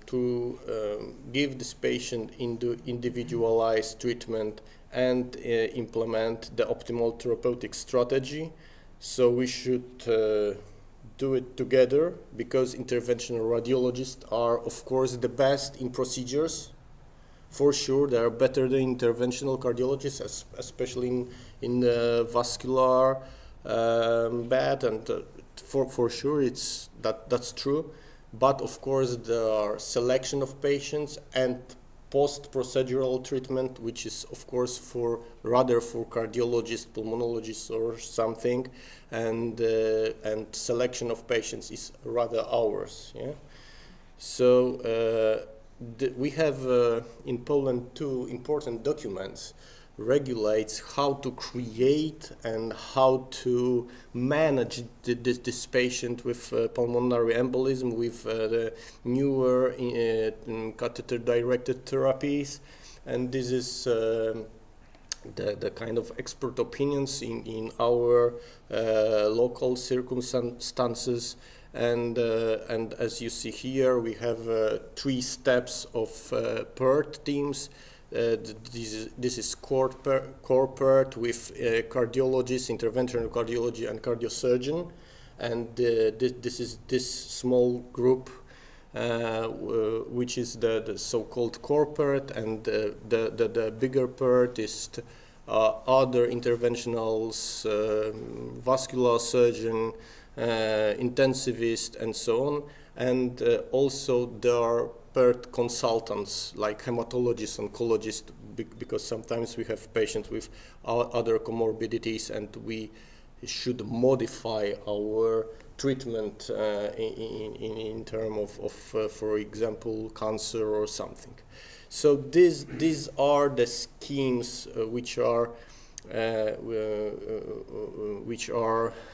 give this patient individualized treatment and implement the optimal therapeutic strategy. So we should do it together, because interventional radiologists are, of course, the best in procedures. For sure, they are better than interventional cardiologists, especially in the vascular bed, and for sure that's true. But of course, there are selection of patients and post-procedural treatment, which is of course rather for cardiologists, pulmonologists, or something, and selection of patients is rather ours. Yeah. So we have in Poland 2 important documents regulates how to create and how to manage this patient with pulmonary embolism, with the newer catheter-directed therapies, and this is the kind of expert opinions in our local circumstances. And as you see here, we have 3 steps of PERT teams. This is core PERT with cardiologists, interventional cardiology, and cardiosurgeon. And this is this small group, which is the so-called core PERT, and the bigger PERT is other interventionals, vascular surgeon, intensivist, and so on. And also there are PERT consultants like hematologists, oncologists, because sometimes we have patients with other comorbidities and we should modify our treatment in terms of for example, cancer or something. So these are the schemes which are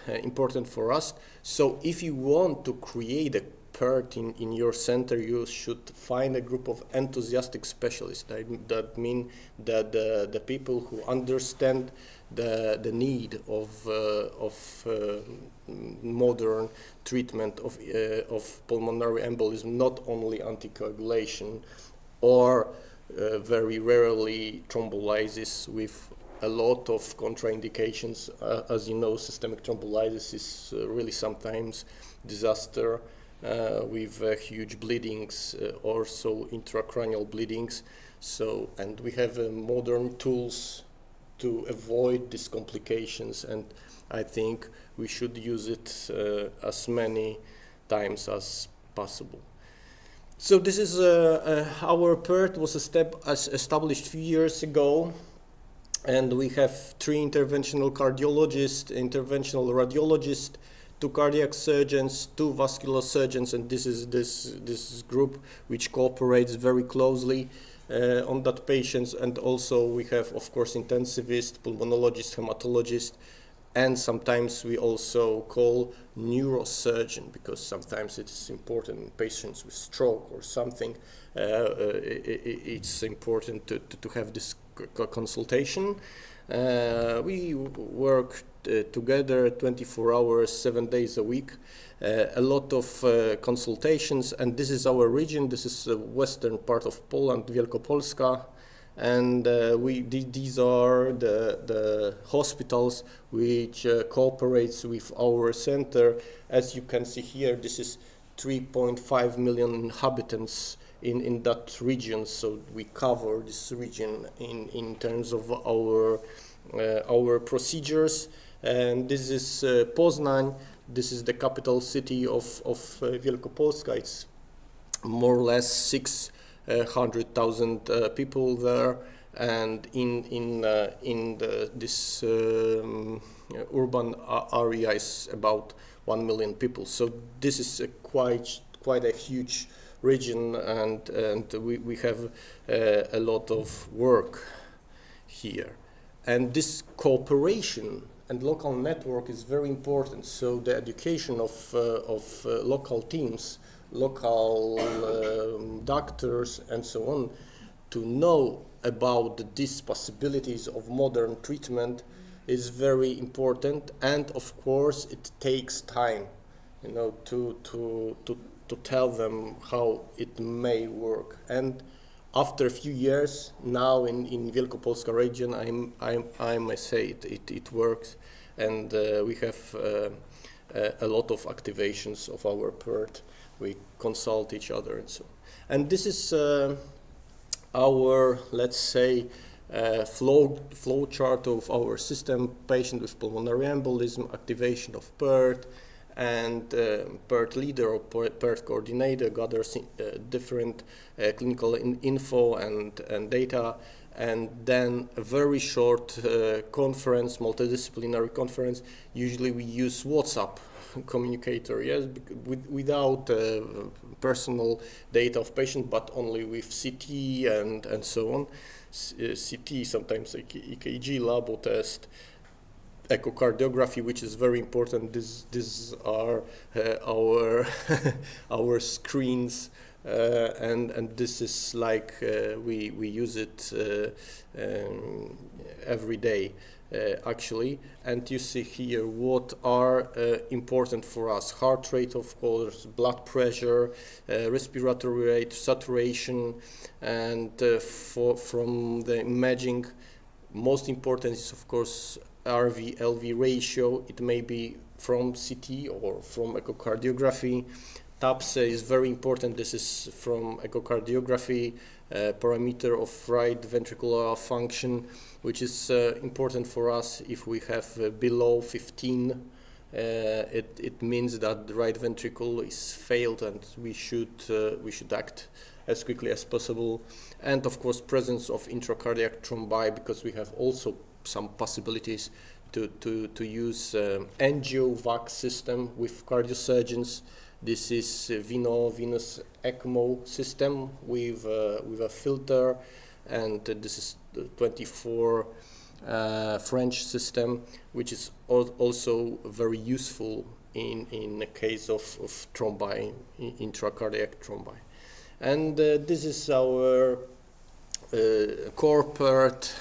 important for us. So if you want to create a PERT in your center, you should find a group of enthusiastic specialists. That mean that the people who understand the need of modern treatment of pulmonary embolism, not only anticoagulation or very rarely thrombolysis with a lot of contraindications. As you know, systemic thrombolysis is really sometimes disaster. With huge bleedings, also intracranial bleedings. So, and we have modern tools to avoid these complications, and I think we should use it as many times as possible. So this is our PERT was established a few years ago, and we have 3 interventional cardiologists, interventional radiologists, 2 cardiac surgeons, 2 vascular surgeons, and this is this group which cooperates very closely on that patients. And also we have, of course, intensivist, pulmonologist, hematologist, and sometimes we also call neurosurgeon, because sometimes it is important in patients with stroke or something. It's important to have this consultation. We work together 24 hours, 7 days a week, a lot of consultations, and this is our region. This is the western part of Poland, Wielkopolska, and these are the hospitals which cooperates with our center. As you can see here, this is 3.5 million inhabitants in that region, so we cover this region in terms of our procedures. And this is Poznań. This is the capital city of Wielkopolska. It's more or less 600,000 people there, and this urban area is about 1 million people. So this is quite a huge region, and we have a lot of work here. And this cooperation and local network is very important. So the education of local teams, local doctors, and so on, to know about these possibilities of modern treatment is very important. And of course, it takes time, you know, to to tell them how it may work. And after a few years, now in Wielkopolska region, I may say it works, and we have a lot of activations of our PERT. We consult each other and so on. And this is our, let's say, flow chart of our system: patient with pulmonary embolism, activation of PERT, and PERT leader or PERT coordinator gathers different clinical info and data, and then a very short conference, multidisciplinary conference. Usually we use WhatsApp communicator, yes, without personal data of patient, but only with CT and so on. CT, sometimes EKG, labo test, echocardiography, which is very important. These are our our screens, and this is like we use it every day, actually. And you see here what are important for us: heart rate, of course, blood pressure, respiratory rate, saturation, and from the imaging, most important is, of course, RV-LV ratio. It may be from CT or from echocardiography. TAPSE is very important. This is from echocardiography, parameter of right ventricular function, which is important for us. If we have below 15, it means that the right ventricle is failed, and we should act as quickly as possible. And of course, presence of intracardiac thrombi, because we have also some possibilities to use angio-VAC system with cardiosurgeons. This is venous ECMO system with a filter, and this is the 24 French system, which is also very useful in the case of thrombi, intracardiac thrombi. And this is our corporate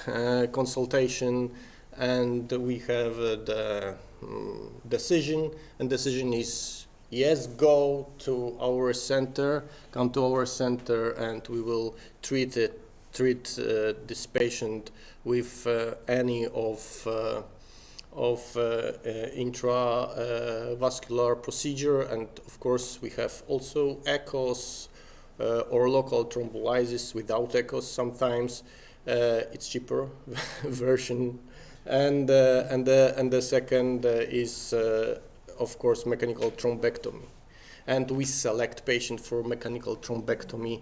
consultation, and we have the decision, and decision is yes, come to our center, and we will treat this patient with any of intravascular procedure. And of course we have also EKOS or local thrombolysis without EKOS sometimes. It's cheaper version. And the second is of course mechanical trombectomy. And we select patients for mechanical trombectomy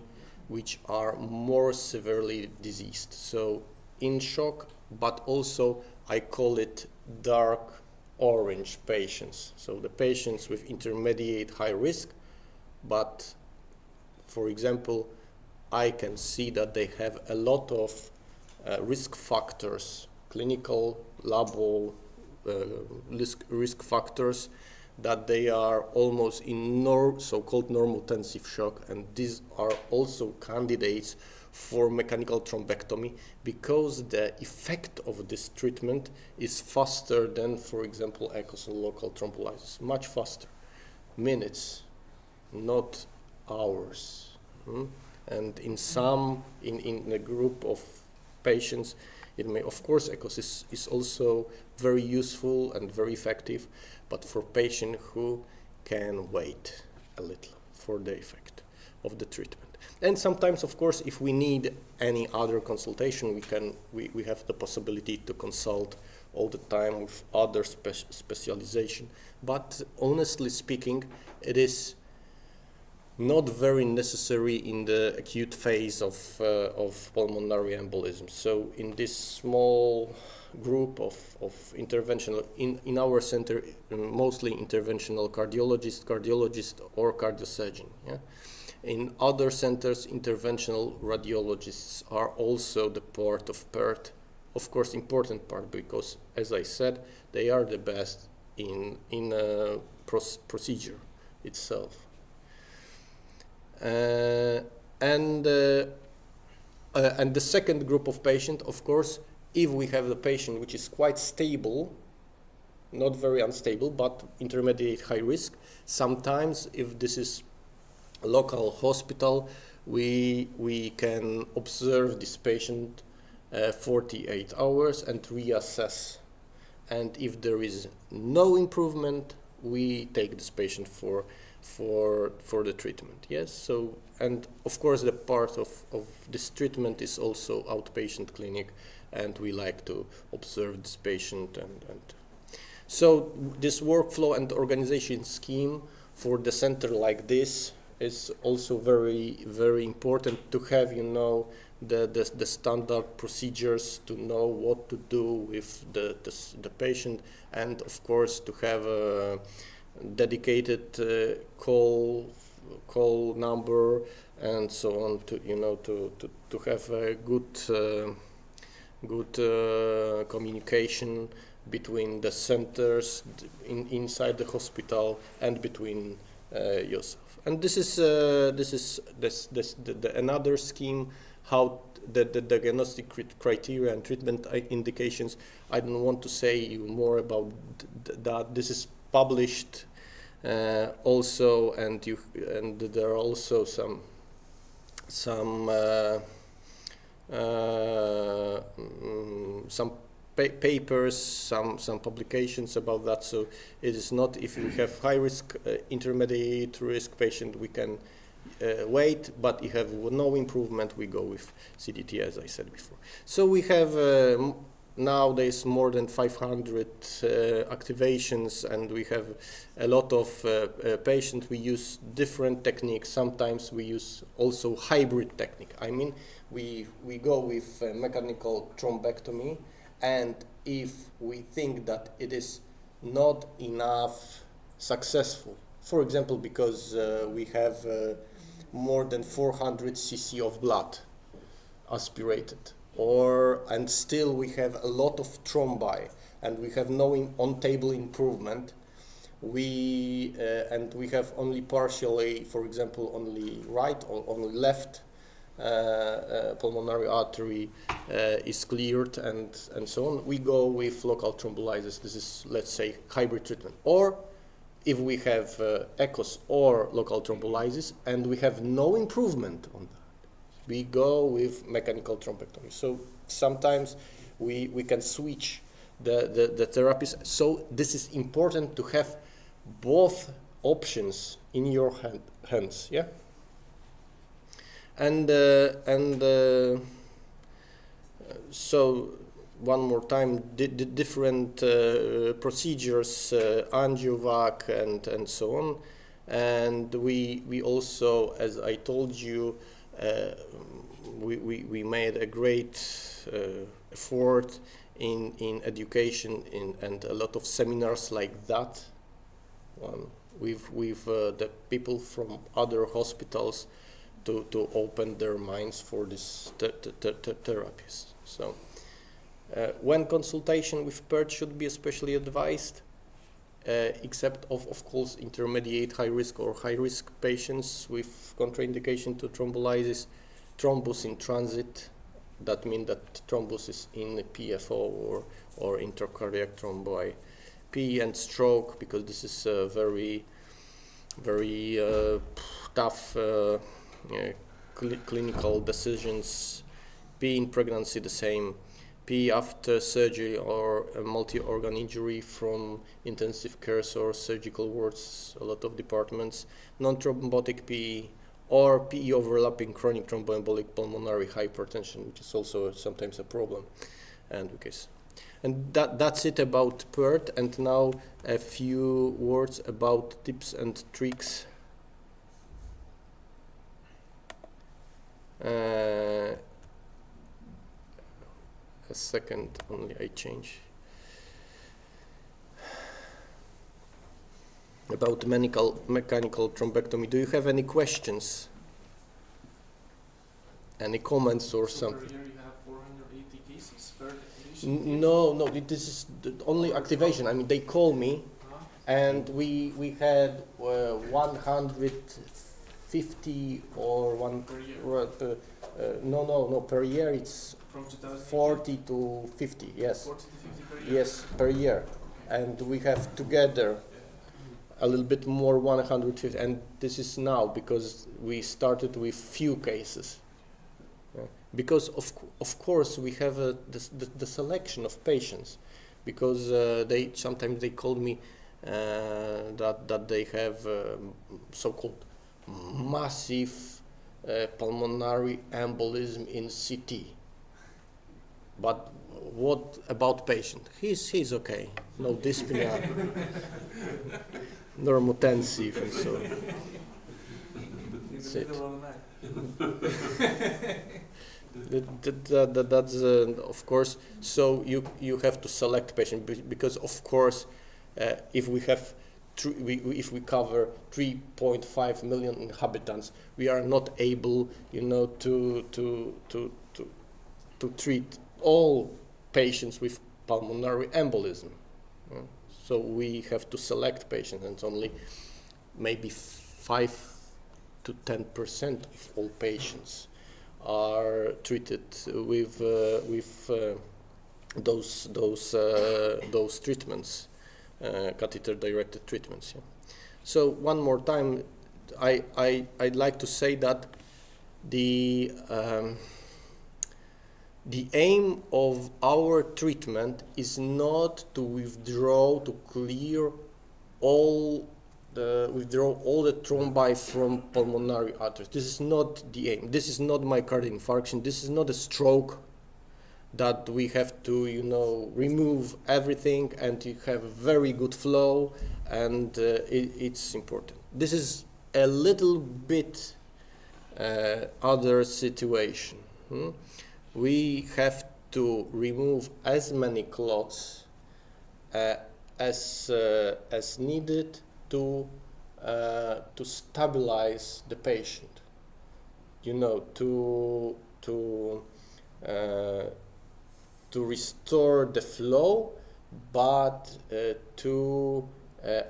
which are more severely diseased. So in shock, but also I call it dark orange patients. So the patients with intermediate high risk, but for example, I can see that they have a lot of risk factors, clinical, labo risk factors, that they are almost in so-called normotensive shock, and these are also candidates for mechanical thrombectomy because the effect of this treatment is faster than, for example, EKOS and local thrombolysis, much faster, minutes, not hours. And in a group of patients, it may, of course, EKOS is also very useful and very effective, but for patients who can wait a little for the effect of the treatment. And sometimes, of course, if we need any other consultation, we have the possibility to consult all the time with other specialization. But honestly speaking, it is not very necessary in the acute phase of pulmonary embolism. So in this small group of interventional, in our center, mostly interventional cardiologist or cardiosurgeon. Yeah? In other centers, interventional radiologists are also the part of PERT, of course important part, because as I said, they are the best in procedure itself. And the second group of patient, of course, if we have the patient which is quite stable, not very unstable, but intermediate high risk, sometimes if this is local hospital, we can observe this patient 48 hours and reassess. And if there is no improvement, we take this patient for the treatment. Yes. So, and of course, the part of this treatment is also outpatient clinic, and we like to observe this patient. And so this workflow and organization scheme for the center like this is also very, very important to have, you know, the standard procedures, to know what to do with the patient, and of course to have a dedicated call number and so on, to, you know, to have a good communication between the centers inside the hospital and between yourself. And this is another scheme how the diagnostic criteria and treatment indications. I don't want to say more about that. This is published also, and there are also some papers, some publications about that. So it is not, if you have high risk, intermediate risk patient, we can wait, but if you have no improvement, we go with CDT, as I said before. So we have nowadays more than 500 activations, and we have a lot of patients. We use different techniques. Sometimes we use also hybrid technique. I mean, we go with mechanical trombectomy, and if we think that it is not enough successful, for example, because we have more than 400 cc of blood aspirated, and still we have a lot of thrombi, and we have no on-table improvement, and we have only partially, for example, only right or only left pulmonary artery is cleared, and so on, we go with local thrombolysis. This is, let's say, hybrid treatment. Or if we have EKOS or local thrombolysis and we have no improvement on that, we go with mechanical trombectomy. So sometimes we can switch the therapies. So this is important to have both options in your hands. Yeah. And so one more time, the different procedures, angiovac and so on. And we also, as I told you, we made a great effort in education and a lot of seminars like that one with the people from other hospitals to open their minds for this therapies. So when consultation with PERT should be especially advised, except of course intermediate high risk or high risk patients with contraindication to thrombolysis, thrombus in transit, that means that thrombus is in PFO or intracardiac thrombi, P, and stroke, because this is a very tough clinical decisions. P in pregnancy, the same. P after surgery or a multi-organ injury from intensive care or surgical wards, a lot of departments. Non-thrombotic P, or PE overlapping chronic thromboembolic pulmonary hypertension, which is also sometimes a problem. And that's it about PERT. And now a few words about tips and tricks. A second only, I change. About mechanical thrombectomy, do you have any questions? Any comments or something? Here you have 480 cases. No, this is the only activation. I mean, they call me, and we had 150 or one per year. No, per year it's From 2015? 40 to 50. Yes. 40 to 50 per year. Yes, per year, and we have together a little bit more 150, and this is now because we started with few cases. Because of course we have the selection of patients, because sometimes they call me that they have so-called massive pulmonary embolism in CT. But what about patient? He's okay. No dyspnea, normotensive, and so on. That's it. That's of course. So you have to select patient because of course, if we have if we cover 3.5 million inhabitants, we are not able, to treat all patients with pulmonary embolism. So we have to select patients, and only maybe 5 to 10% of all patients are treated with those treatments, catheter-directed treatments. Yeah. So one more time, I'd like to say that the aim of our treatment is not to withdraw, to clear all the thrombi from pulmonary arteries. This is not the aim. This is not myocardial infarction. This is not a stroke that we have to, remove everything and you have a very good flow, and it's important. This is a little bit other situation. We have to remove as many clots as needed to stabilize the patient, to restore the flow, but to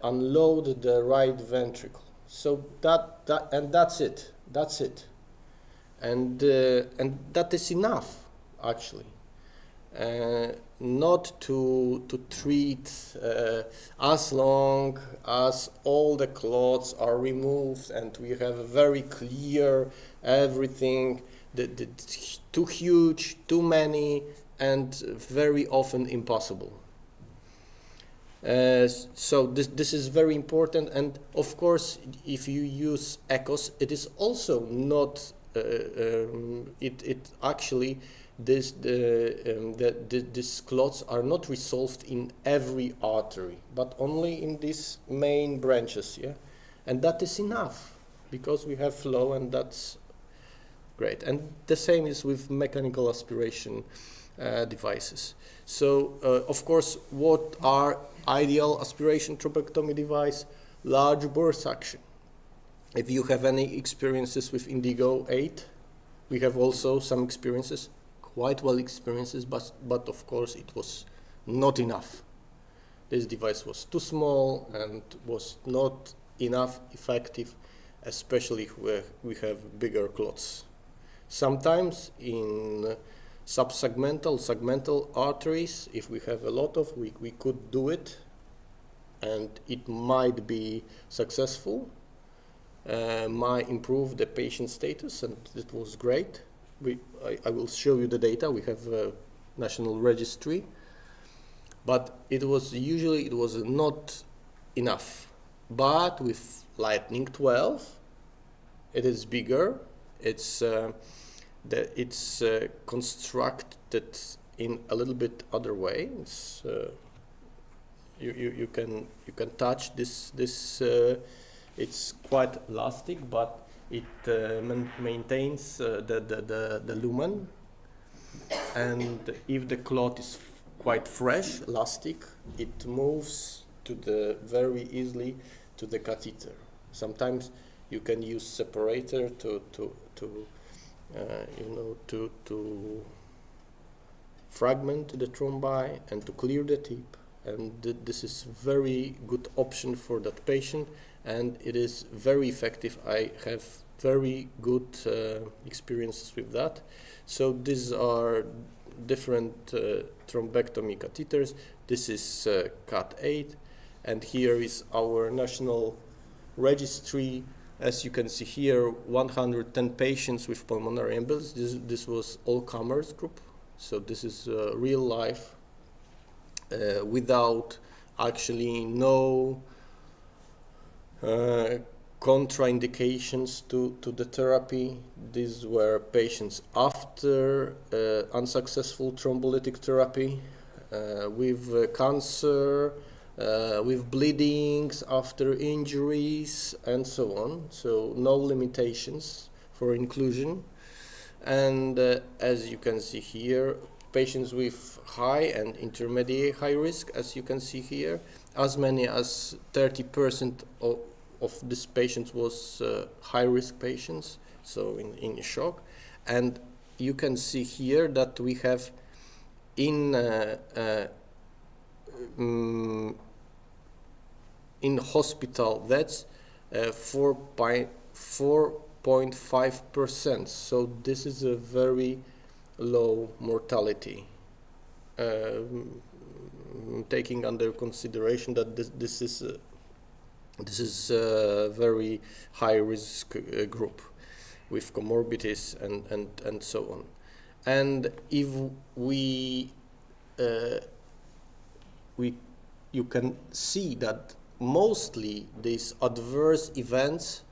unload the right ventricle. So that's it. And that is enough, actually. Not to treat as long as all the clots are removed and we have a very clear everything, too huge, too many, and very often impossible. So this is very important, and of course if you use EKOS, it is also not actually these clots are not resolved in every artery, but only in these main branches, yeah, and that is enough because we have flow, and that's great. And the same is with mechanical aspiration devices. So of course, what are ideal aspiration trombectomy device? Large bore suction. If you have any experiences with Indigo 8, we have also some experiences, quite well experiences, but of course it was not enough. This device was too small and was not enough effective, especially if we have bigger clots. Sometimes in segmental arteries, if we have a lot of, we could do it, and it might be successful. Might improve the patient status, and it was great. I will show you the data. We have a national registry, but it was not enough. But with Lightning 12, it is bigger. It's constructed in a little bit other way. It's, you can touch this. It's quite elastic, but it maintains the lumen. And if the clot is quite fresh, elastic, it moves very easily to the catheter. Sometimes you can use separator to fragment the thrombi and to clear the tip. And this is very good option for that patient, and it is very effective. I have very good experiences with that. So these are different thrombectomy catheters. This is Cat 8, And here is our national registry. As you can see here, 110 patients with pulmonary embolism. This was all-comers group. So this is real life without actually no contraindications to the therapy. These were patients after unsuccessful thrombolytic therapy, with cancer, with bleedings after injuries, and so on. So no limitations for inclusion. And as you can see here, patients with high and intermediate high risk, as you can see here, as many as 30% of these patients was high risk patients, so in shock. And you can see here that we have in hospital, that's 4.5%. So this is a very low mortality, taking under consideration that this is a very high risk group with comorbidities and so on. And if you can see that mostly these adverse events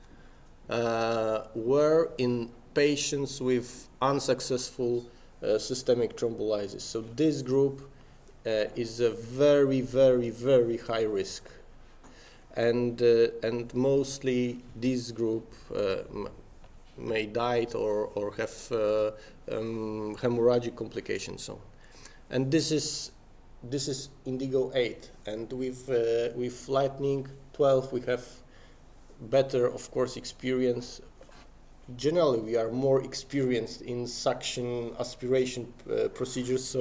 were in patients with unsuccessful systemic thrombolysis. So this group is a very, very, very high risk, and mostly this group may die or have hemorrhagic complications. So, and this is indigo 8, and with lightning 12 we have better, of course, experience. Generally, we are more experienced in suction aspiration procedures,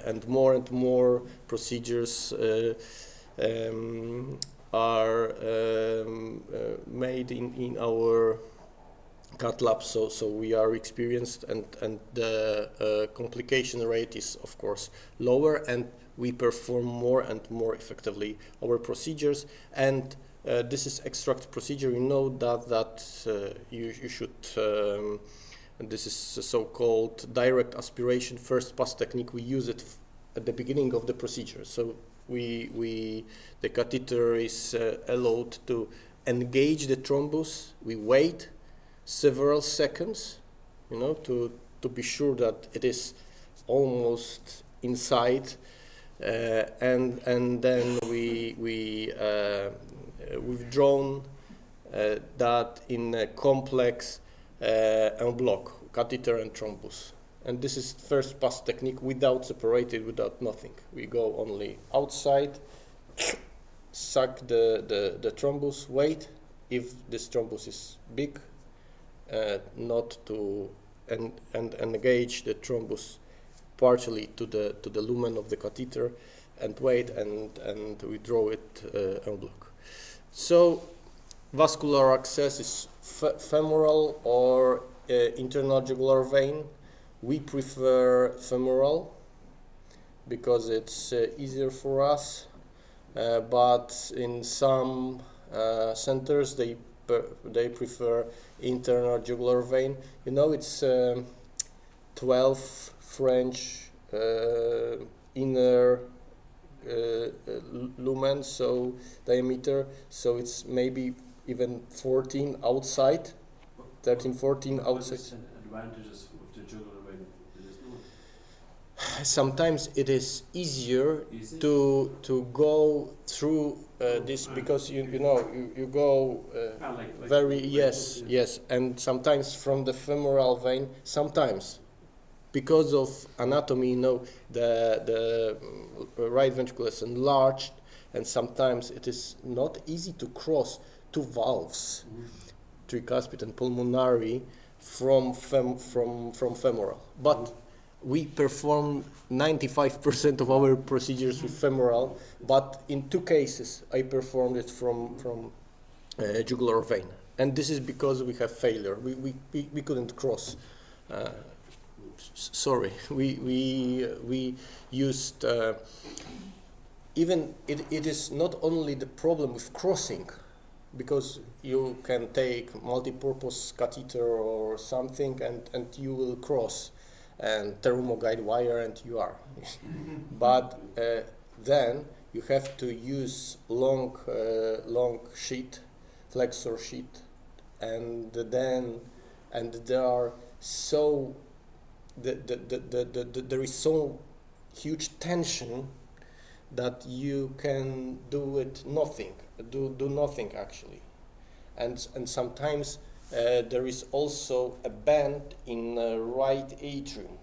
and more procedures are made in our cath lab, so we are experienced, and the complication rate is, of course, lower, and we perform more and more effectively our procedures. And this is extract procedure. You know that you should. This is a so-called direct aspiration first pass technique. We use it at the beginning of the procedure. So the catheter is allowed to engage the thrombus. We wait several seconds, to be sure that it is almost inside, and then we withdrawn that in a complex en bloc, catheter and thrombus. And this is first pass technique without separated, without nothing. We go only outside, suck the thrombus, wait. If this thrombus is big, not to and engage the thrombus partially to the lumen of the catheter, and wait and withdraw it en bloc. So vascular access is femoral or internal jugular vein. We prefer femoral because it's easier for us, but in some centers they prefer internal jugular vein. It's 12 French inner lumen, so diameter, so it's maybe even 14 outside, 13, 14 outside. What is advantages with the jugular vein? Sometimes it is easier to go through this, because you go very yes, and sometimes from the femoral vein, sometimes because of anatomy, the right ventricle is enlarged, and sometimes it is not easy to cross two valves, tricuspid and pulmonary, from femoral. But we perform 95% of our procedures with femoral, but in 2 cases I performed it from jugular vein, and this is because we have failure. We couldn't cross. Sorry, we used even it is not only the problem with crossing, because you can take multi-purpose catheter or something and you will cross and thermoguide wire and you are. But then you have to use long sheet, flexor sheet, and there are so there is so huge tension that you can do nothing actually, and sometimes there is also a bend in the right atrium,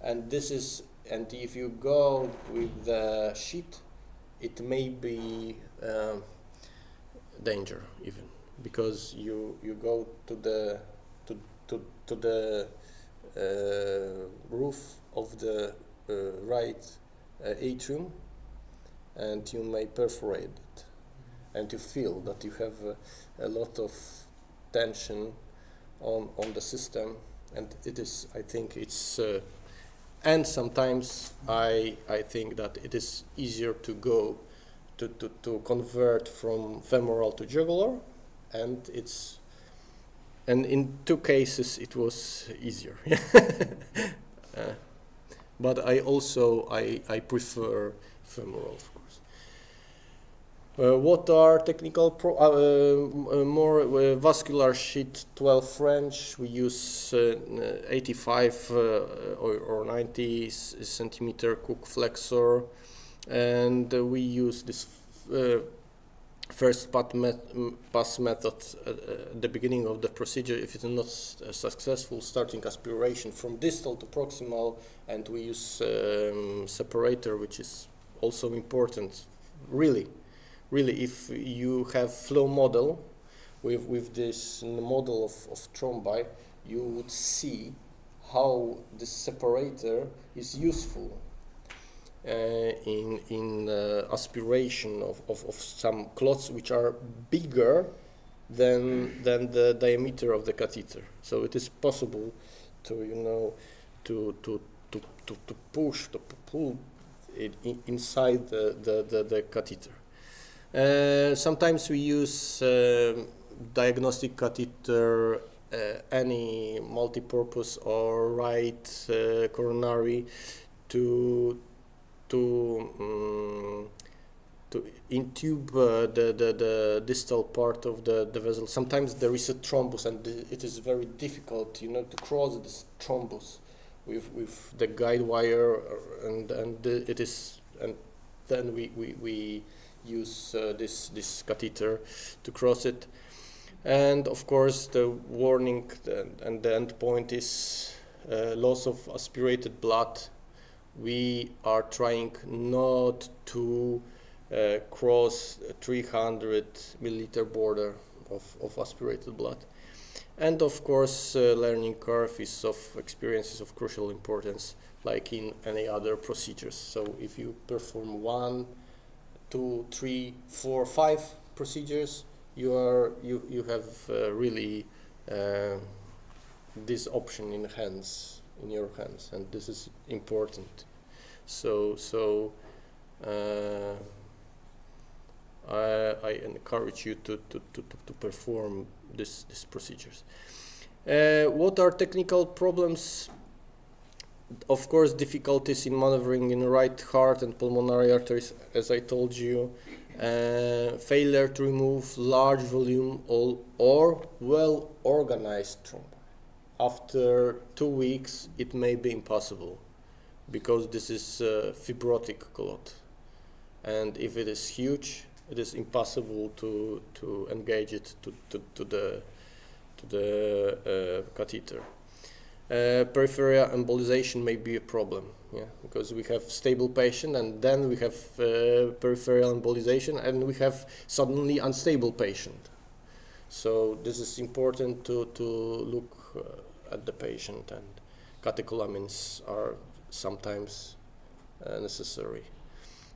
and if you go with the sheet, it may be danger even, because you go to the roof of the right atrium, and you may perforate it, and you feel that you have a lot of tension on the system, and it is, I think it's and sometimes I think that it is easier to go to convert from femoral to jugular, and in 2 cases it was easier. But I prefer femoral, of course. What are technical more vascular sheet 12 French? We use 85 or 90 centimeter Cook flexor, and we use this first pass method at the beginning of the procedure. If it is not successful, starting aspiration from distal to proximal, and we use separator, which is also important. Really, if you have flow model with this model of thrombi, you would see how this separator is useful in aspiration of some clots which are bigger than the diameter of the catheter. So it is possible to pull it inside the catheter. Sometimes we use diagnostic catheter, any multi-purpose or right coronary, to intube the distal part of the vessel. Sometimes there is a thrombus, and it is very difficult, to cross this thrombus with the guide wire, and then we use this catheter to cross it. And of course, the warning and the end point is loss of aspirated blood. We are trying not to cross 300 milliliter border of aspirated blood. And of course, learning curve is experiences of crucial importance, like in any other procedures. So if you perform 1, 2, 3, 4, 5 procedures, you have really this option in your hands, and this is important. So I encourage you to perform these procedures. What are technical problems? Of course, difficulties in maneuvering in right heart and pulmonary arteries, as I told you. Failure to remove large volume or well-organized thrombi. After 2 weeks, it may be impossible, because this is a fibrotic clot, and if it is huge, it is impossible to engage it to the catheter. Peripheral embolization may be a problem, because we have stable patient, and then we have peripheral embolization, and we have suddenly unstable patient. So this is important to look at the patient, and catecholamines are sometimes necessary.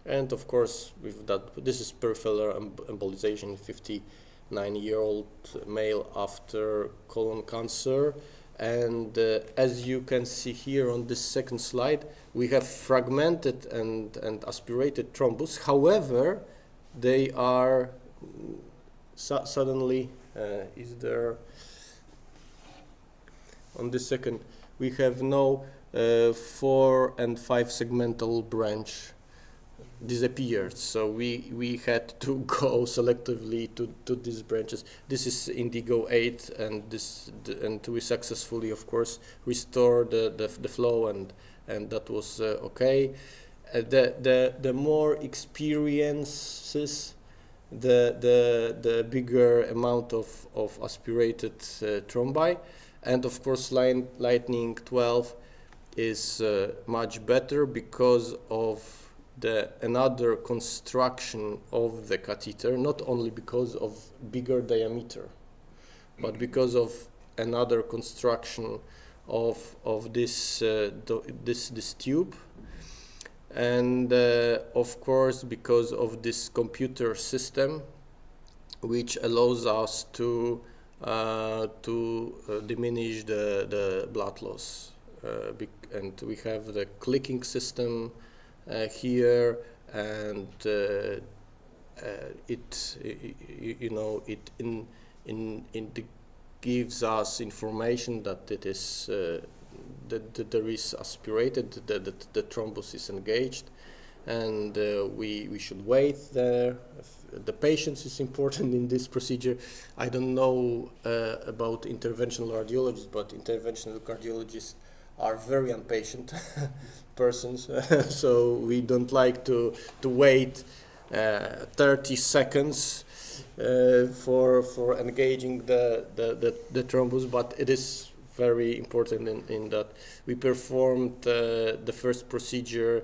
And of course, with that, this is peripheral embolization, 59-year-old male after colon cancer, And as you can see here on this second slide, we have fragmented and aspirated thrombus. However, they are suddenly, is there, on this second, we have no 4 and 5 segmental branch disappeared. So we had to go selectively to these branches. This is indigo 8, and we successfully, of course, restored the flow, and that was okay. The more experiences, the bigger amount of aspirated thrombi, and of course lightning 12 is much better because of another construction of the catheter, not only because of bigger diameter, but because of another construction of this tube, and of course because of this computer system, which allows us to diminish the blood loss, and we have the clicking system here, and it gives us information that it is that there is aspirated, that the thrombus is engaged, and we should wait there. The patience is important in this procedure. I don't know about interventional radiologists, but interventional cardiologists are very impatient persons, so we don't like to wait 30 seconds for engaging the thrombus, but it is very important in that. We performed the first procedure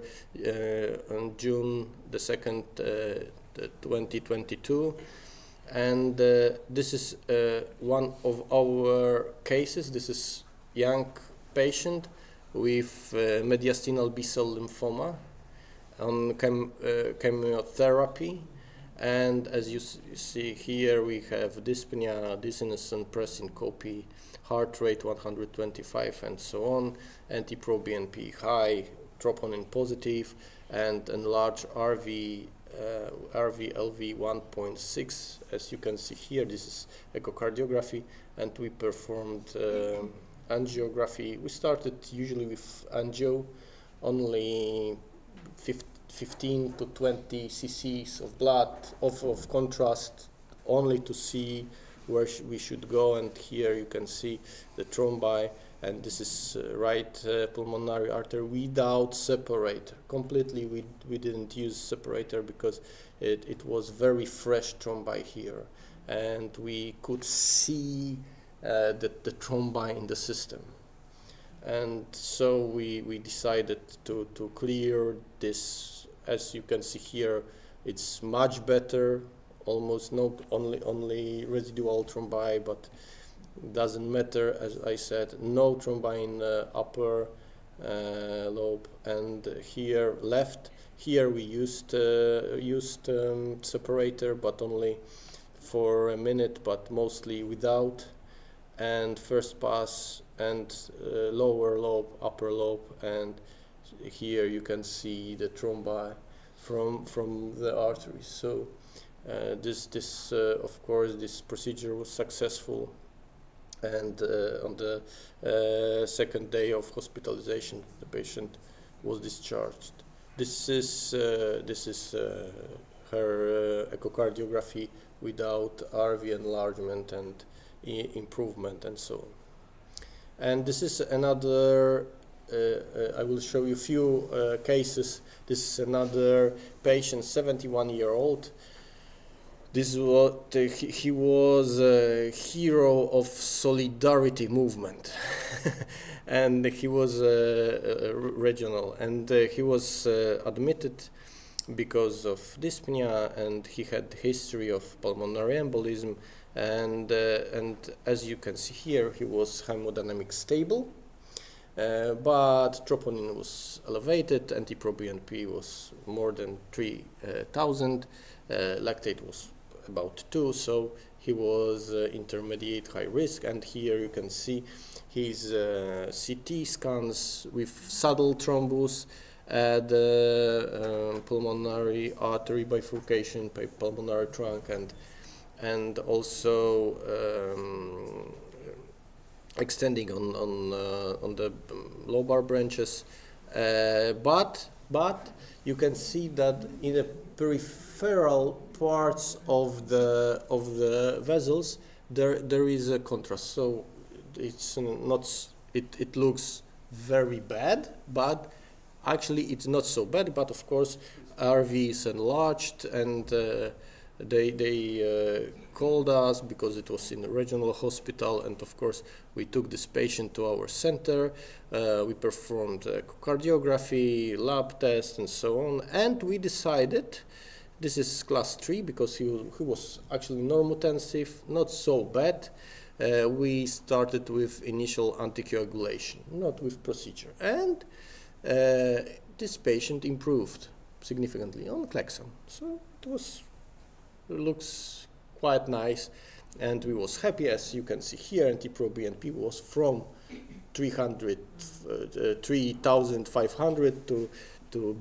on June the 2nd, 2022, and this is one of our cases. This is young patient with mediastinal B-cell lymphoma on chemotherapy, and as you see here, we have dyspnea, dizziness, and presyncope, heart rate 125, and so on, anti-proBNP high, troponin positive, and enlarged RV-LV 1.6. As you can see here, this is echocardiography, and we performed angiography. We started usually with angio, only 15 to 20 cc's of blood, of contrast, only to see where we should go. And here you can see the thrombi, and this is right pulmonary artery without separator. Completely, we didn't use separator because it was very fresh thrombi here, and we could see the thrombi in the system. And so we decided to clear this. As you can see here, it's much better, almost no, only residual thrombi, but it doesn't matter. As I said, no thrombi in upper lobe, and here left. Here we used separator, but only for a minute, but mostly without. And first pass, and lower lobe, upper lobe, and here you can see the thrombi from the arteries. So of course, this procedure was successful, and on the second day of hospitalization, the patient was discharged. This is her echocardiography without RV enlargement and improvement, and so on. And this is another. I will show you a few cases. This is another patient, 71-year-old. This was he was a hero of solidarity movement, and he was regional, and he was admitted because of dyspnea, and he had history of pulmonary embolism, and as you can see here, he was hemodynamic stable. But troponin was elevated, anti-proBNP was more than 3,000, lactate was about 2, so he was intermediate high risk, and here you can see his CT scans with saddle thrombus, the pulmonary artery bifurcation, pulmonary trunk, and also extending on the lobar branches, but you can see that in the peripheral parts of the vessels there is a contrast. So it's not, it looks very bad, but actually it's not so bad. But of course RV is enlarged, and they called us because it was in a regional hospital, and of course we took this patient to our center. We performed echocardiography, lab tests, and so on, and we decided this is class 3 because he was actually normotensive, not so bad. We started with initial anticoagulation, not with procedure, and this patient improved significantly on Clexam. So it looks quite nice, and we was happy. As you can see here, NT-proBNP was from 3,500 to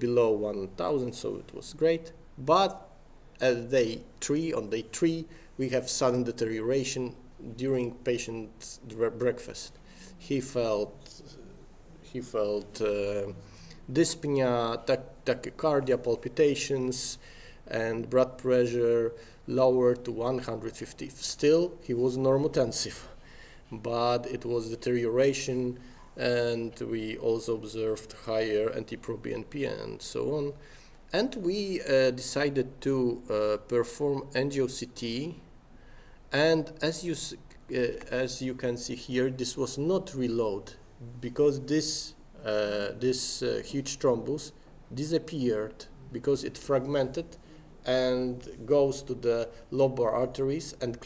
below 1,000, so it was great. But on day 3, we have sudden deterioration during patient's breakfast. He felt dyspnea, tachycardia, palpitations, and blood pressure lower to 150. Still, he was normotensive, but it was deterioration, and we also observed higher NT-proBNP and so on. And we decided to perform angio-CT, and as you can see here, this was not reload because this huge thrombus disappeared because it fragmented and goes to the lobar arteries and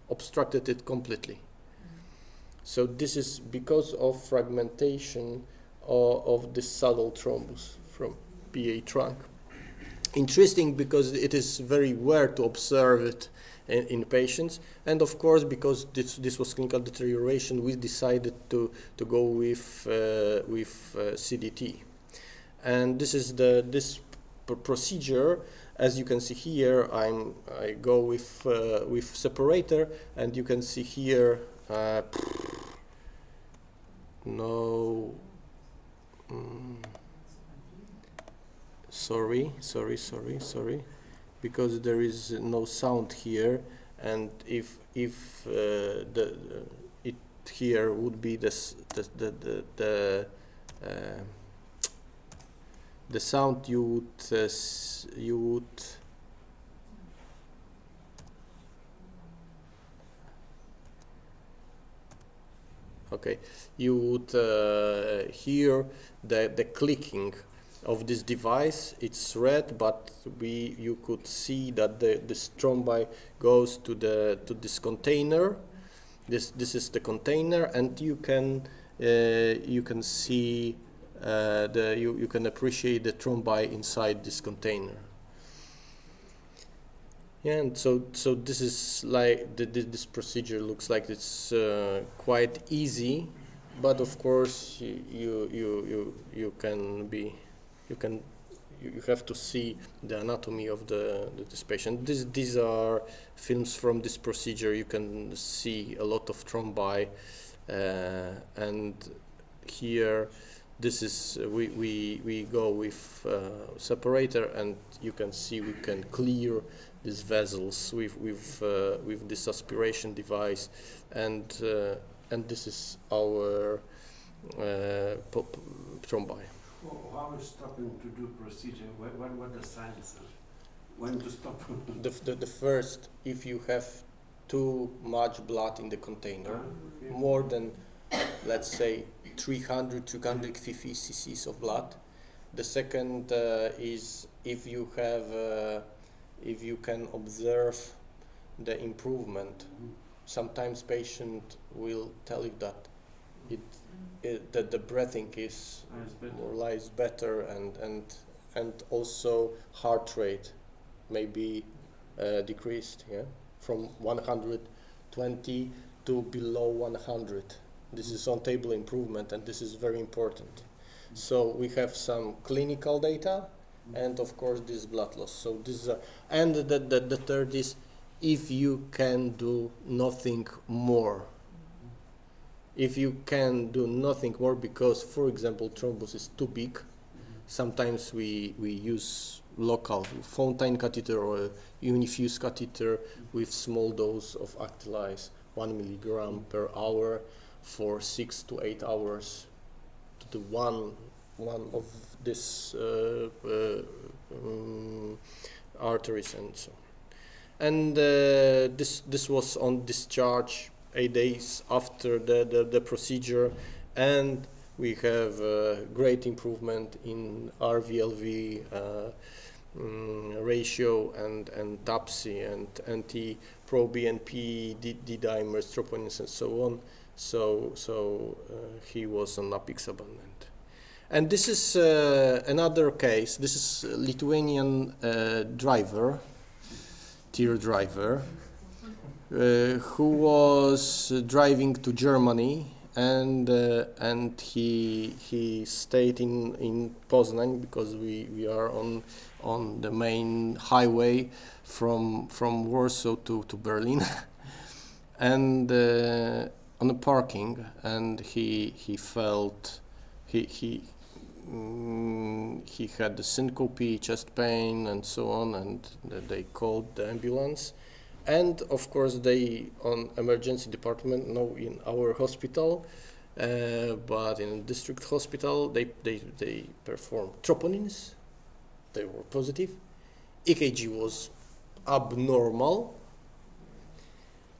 obstructed it completely. So this is because of fragmentation of this saddle thrombus from PA trunk. Interesting because it is very rare to observe it in patients, and of course because this was clinical deterioration, we decided to go with CDT, and this is this procedure. As you can see here, I go with separator, and you can see here sorry, because there is no sound here, and if it here would be the sound you would okay, you would hear the clicking of this device. It's red, but you could see that this thrombi goes to this container. This is the container, and you can see you can appreciate the thrombi inside this container. Yeah, and so this is like this procedure looks like it's quite easy, but of course you have to see the anatomy of this patient. These are films from this procedure. You can see a lot of thrombi, and here this is we go with separator, and you can see we can clear these vessels with this aspiration device, and this is our thrombi. How is stopping to do procedure? What the signs are? When to stop? The first, if you have too much blood in the container, okay, more than, let's say, 300-350 cc's of blood. The second is if you can observe the improvement. Sometimes patient will tell you that that the breathing is more or less better, and also heart rate may be decreased. Yeah, from 120 to below 100. This is on-table improvement, and this is very important. So we have some clinical data, and of course this blood loss. So this is and the third is if you can do nothing more. If you can do nothing more because, for example, thrombus is too big, sometimes we use local fountain catheter or unifuse catheter with small dose of Actylis, 1 milligram per hour for 6 to 8 hours to the one of this arteries and so on. And this was on discharge 8 days after the procedure, and we have great improvement in RVLV ratio and TAPSI and anti-proBNP, D-dimers, troponins, and so on. So he was on apixaban. And this is another case. This is a Lithuanian driver, tier driver, who was driving to Germany, and he stayed in Poznań because we are on the main highway from Warsaw to Berlin, and on the parking, and he felt he had the syncope, chest pain, and so on, and they called the ambulance. And of course, they on emergency department, no in our hospital, but in district hospital, they performed troponins. They were positive. EKG was abnormal.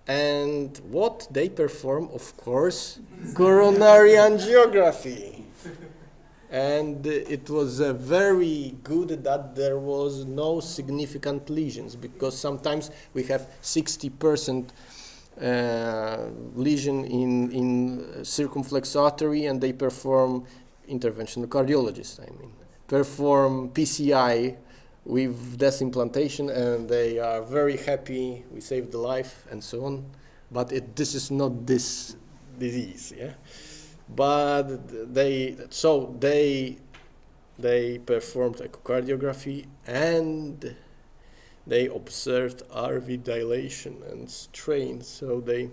And what they perform, of course, coronary angiography. And it was very good that there was no significant lesions, because sometimes we have 60% lesion in circumflex artery, and they perform interventional cardiologists, perform PCI with death implantation, and they are very happy, we saved the life, and so on. But this is not this disease, yeah? But they performed echocardiography, and they observed RV dilation and strain. So they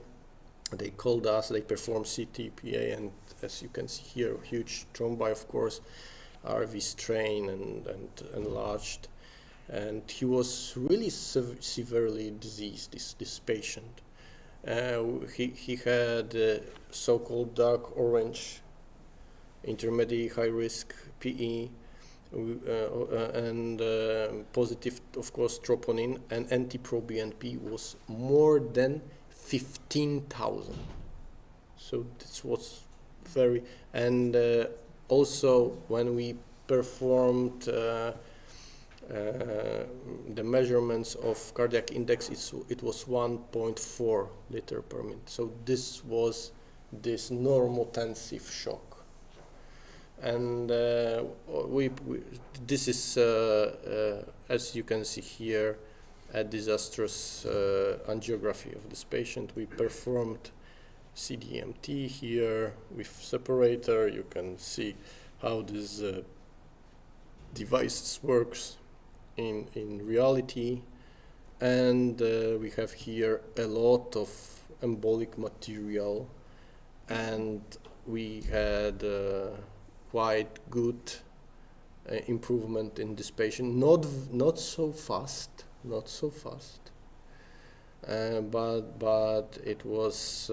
called us. They performed CT-PA, and as you can see here, huge thrombi, of course, RV strain and enlarged, and he was really severely diseased. This patient. He had so-called dark orange, intermediate high risk PE, and positive, of course, troponin, and anti-proBNP was more than 15,000. So this was very, and also when we performed the measurements of cardiac index, it was 1.4 liter per minute. So this was this normotensive shock, and this is as you can see here, a disastrous angiography of this patient. We performed CDMT here with separator. You can see how this device works in reality, and we have here a lot of embolic material, and we had quite good improvement in this patient. Not so fast, but it was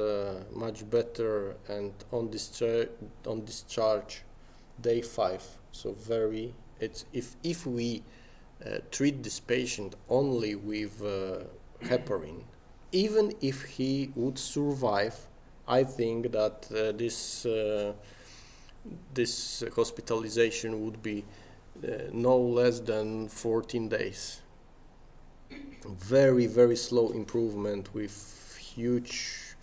much better, and on discharge day 5. So very, it's if we treat this patient only with heparin, even if he would survive, I think that this hospitalization would be no less than 14 days. Very, very slow improvement with huge,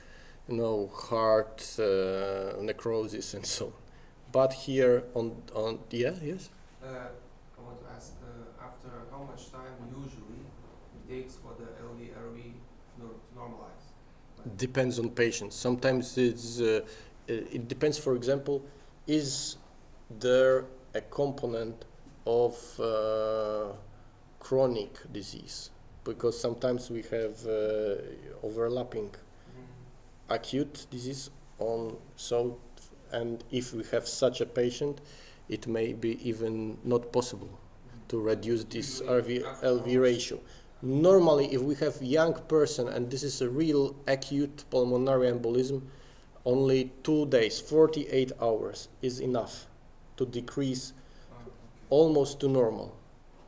heart necrosis and so on. But here on yes. I want to ask, after how much time usually it takes for the LVRV normalize? Depends on patients. Sometimes it depends. For example, is there a component of chronic disease? Because sometimes we have overlapping acute disease and if we have such a patient, it may be even not possible to reduce this RV-LV ratio. Normally, if we have young person and this is a real acute pulmonary embolism, only 2 days, 48 hours is enough to decrease almost to normal.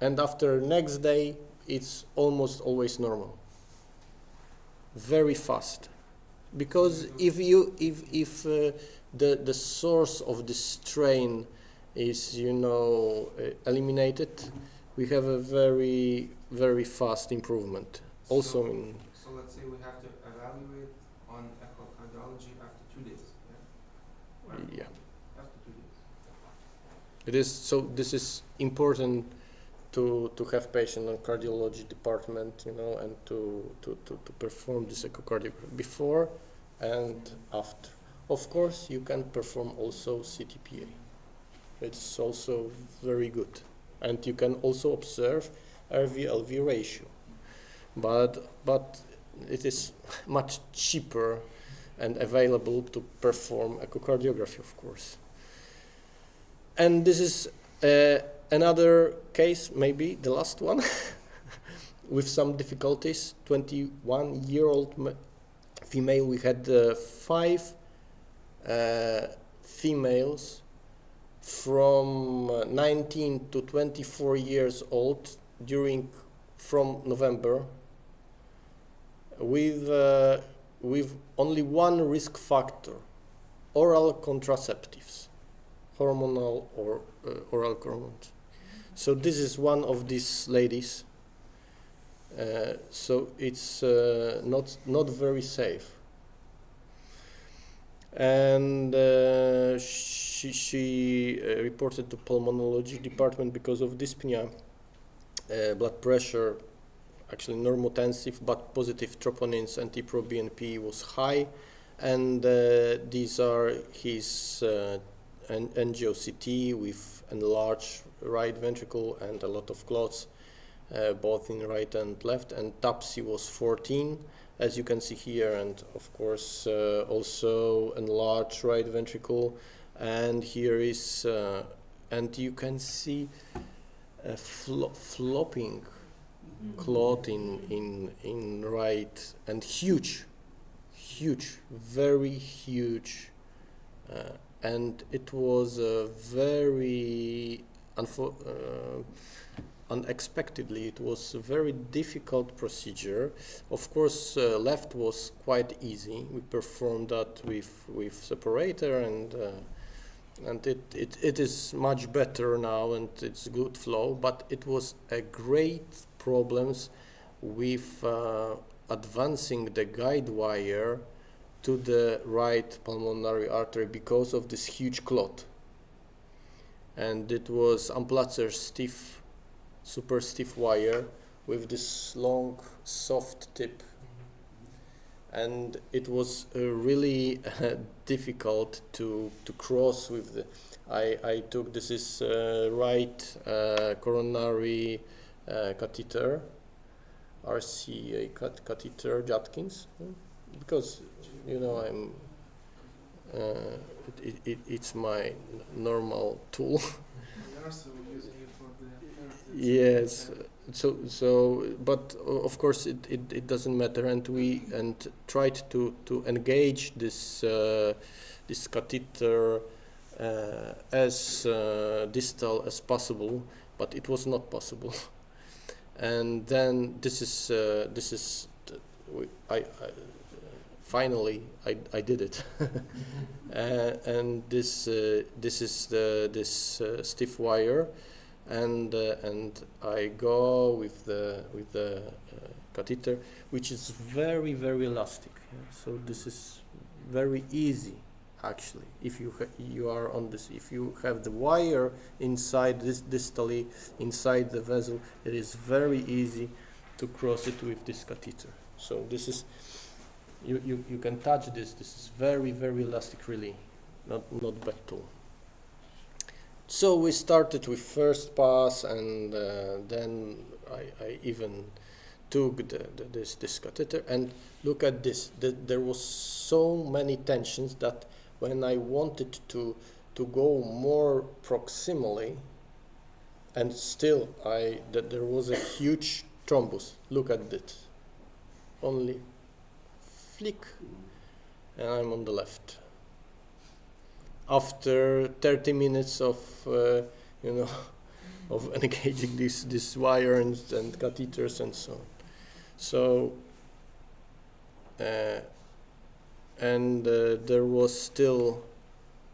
And after next day, it's almost always normal. Very fast. Because if the source of the strain is, eliminated, we have a very, very fast improvement. Also in... So let's say we have to evaluate on echocardiology after 2 days, yeah? Right? Yeah. After 2 days. It is, so this is important to have patient on cardiology department, and to perform this echocardiogram before and after. Of course, you can perform also CTPA. It's also very good. And you can also observe RV-LV ratio. But it is much cheaper and available to perform echocardiography, of course. And this is another case, maybe the last one, with some difficulties. 21-year-old female. We had 5 females from 19 to 24 years old from November with only one risk factor, oral contraceptives, hormonal or oral hormones. So this is one of these ladies. So it's not very safe. And she reported to pulmonology department because of dyspnea, blood pressure, actually normotensive, but positive troponins, NT-proBNP was high, and these are his NGOCT with enlarged right ventricle and a lot of clots, both in right and left, and TAPSI was 14, as you can see here, and of course also enlarged right ventricle, and here is, and you can see a flopping clot in right, and huge, very huge, and it was a very unexpectedly, it was a very difficult procedure. Of course, left was quite easy. We performed that with separator, and it is much better now, and it's good flow. But it was a great problems with advancing the guide wire to the right pulmonary artery because of this huge clot, and it was Amplatzer stiff, super stiff wire with this long soft tip, and it was really difficult to cross with the I took this is right coronary catheter, RCA catheter Judkins, because I'm it's my normal tool. Yes, so but of course it doesn't matter, and we tried to engage this this catheter as distal as possible, but it was not possible. And then this is finally I did it. And this is this stiff wire, and I go with the catheter, which is very, very elastic. So this is very easy, actually. If you are on this, if you have the wire inside this distally inside the vessel, it is very easy to cross it with this catheter. So this is, you can touch this. This is very, very elastic, really, not bad tool. So we started with first pass, and then I even took this catheter, and look at this. There was so many tensions that when I wanted to go more proximally, and still there was a huge thrombus. Look at this. Only flick, and I'm on the left. After 30 minutes of of engaging this wire and catheters and so on. So there was still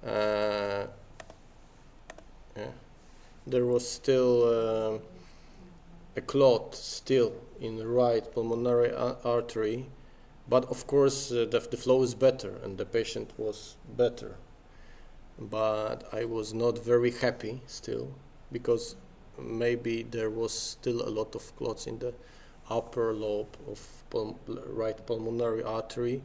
a clot still in the right pulmonary artery, but of course the flow is better and the patient was better. But I was not very happy still, because maybe there was still a lot of clots in the upper lobe of right pulmonary artery,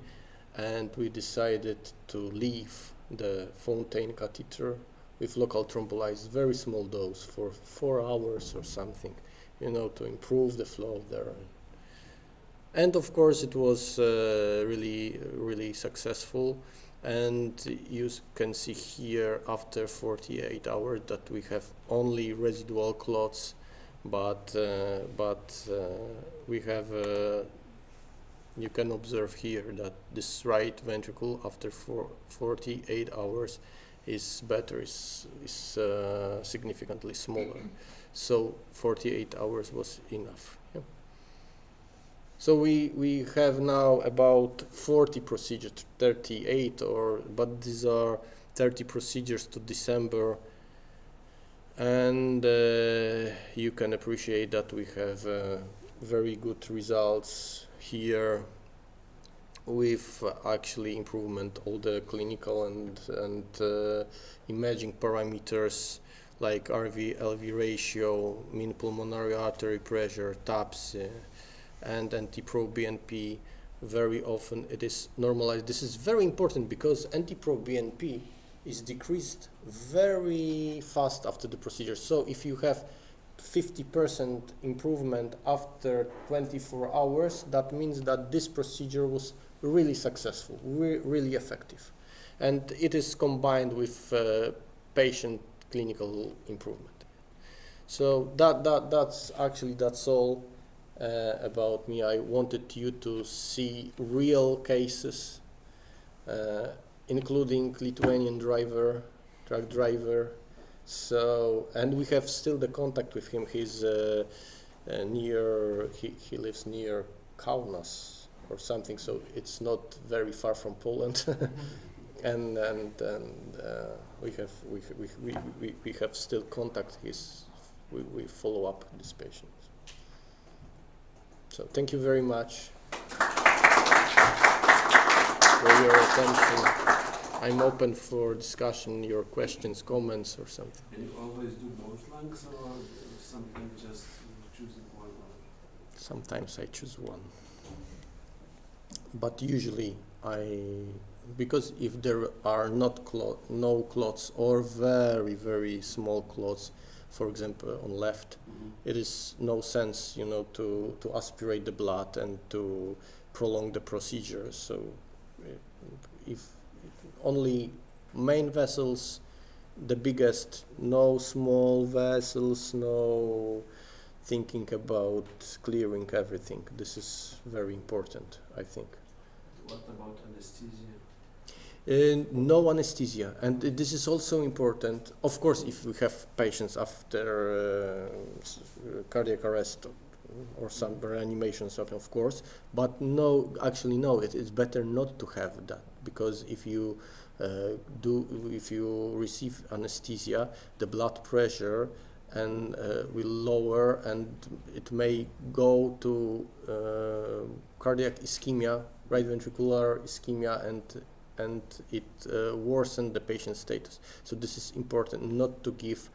and we decided to leave the Fontaine catheter with local thrombolysis, very small dose for 4 hours or something, to improve the flow there. And of course it was really, really successful. And you can see here after 48 hours that we have only residual clots, but we have you can observe here that this right ventricle after 48 hours is better, is significantly smaller. So 48 hours was enough. Yeah. So we have now about 40 procedures, 38, but these are 30 procedures to December, and you can appreciate that we have very good results here with actually improvement all the clinical and imaging parameters like RV-LV ratio, mean pulmonary artery pressure, TAPS, and NT-proBNP. Very often it is normalized. This is very important because NT-proBNP is decreased very fast after the procedure. So if you have 50% improvement after 24 hours, that means that this procedure was really successful, really effective. And it is combined with patient clinical improvement. So that's all about me. I wanted you to see real cases, including Lithuanian truck driver. So, and we have still the contact with him. He's he lives near Kaunas or something, so it's not very far from Poland. and we have still contact. We follow up this patient. So thank you very much for your attention. I'm open for discussion, your questions, comments, or something. And you always do both lungs, or something just choosing one? Sometimes I choose one. But usually because if there are no clots or very, very small clots, for example, on left, it is no sense, to aspirate the blood and to prolong the procedure. So if only main vessels, the biggest, no small vessels, no thinking about clearing everything. This is very important, I think. What about anesthesia? No anesthesia, and this is also important. Of course, if we have patients after cardiac arrest or some reanimation, of course, but no, actually no, it's better not to have that, because if you receive anesthesia, the blood pressure will lower, and it may go to cardiac ischemia, right ventricular ischemia, and it worsened the patient's status. So this is important, not to give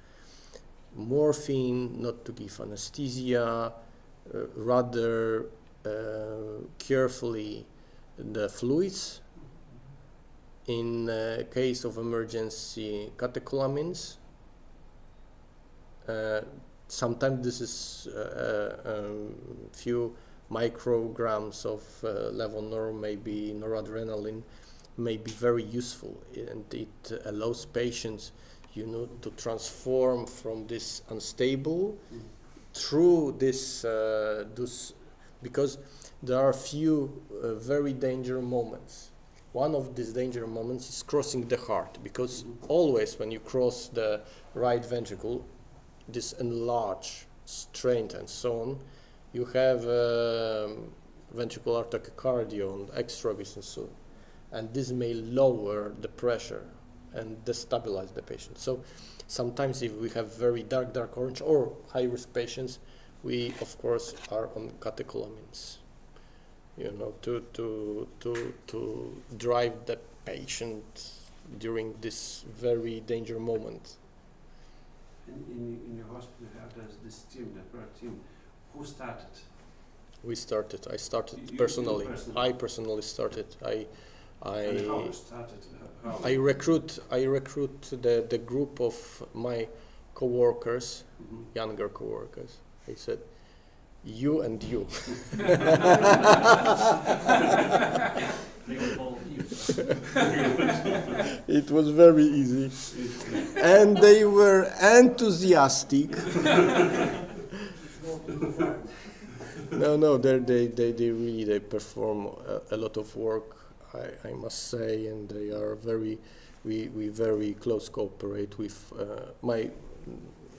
morphine, not to give anesthesia, rather carefully the fluids. In case of emergency, catecholamines. Sometimes this is few micrograms of levonorm, maybe noradrenaline, may be very useful, and it allows patients, to transform from this unstable through this, because there are few very dangerous moments. One of these dangerous moments is crossing the heart, because always when you cross the right ventricle, this enlarged, strained, and so on, you have ventricular tachycardia on extravis and so on. And this may lower the pressure and destabilize the patient. So sometimes if we have very dark orange or high-risk patients, we of course are on catecholamines, to drive the patient during this very dangerous moment. In your hospital, you have this team, the PERT team. Who started? We started. I started You personally. personally? I personally started. And how you started? How? I recruit the group of my co-workers, younger co-workers. I said, you and you. It was very easy, and they were enthusiastic. No, they really perform a lot of work, I must say, and they are we very close cooperate with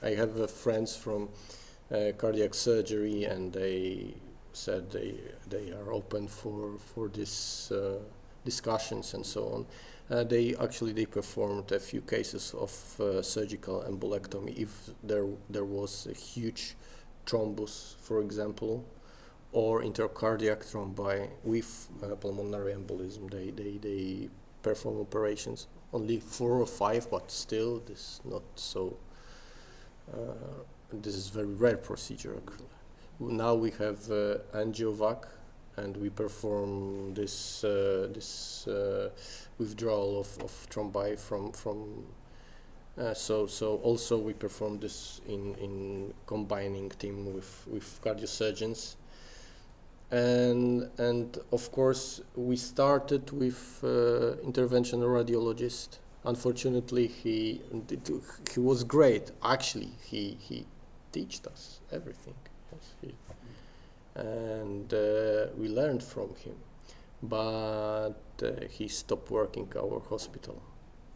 I have friends from cardiac surgery, and they said they are open for this discussions and so on. They performed a few cases of surgical embolectomy if there was a huge thrombus, for example, or intercardiac thrombi with pulmonary embolism. They perform operations, only 4 or 5, but still this is not so. This is very rare procedure. Now we have angiovac, and we perform this withdrawal of thrombi from. So also we perform this in combining team with cardiosurgeons, and of course we started with interventional radiologist. Unfortunately, he was great. Actually, he taught us everything. Yes, and we learned from him, but he stopped working our hospital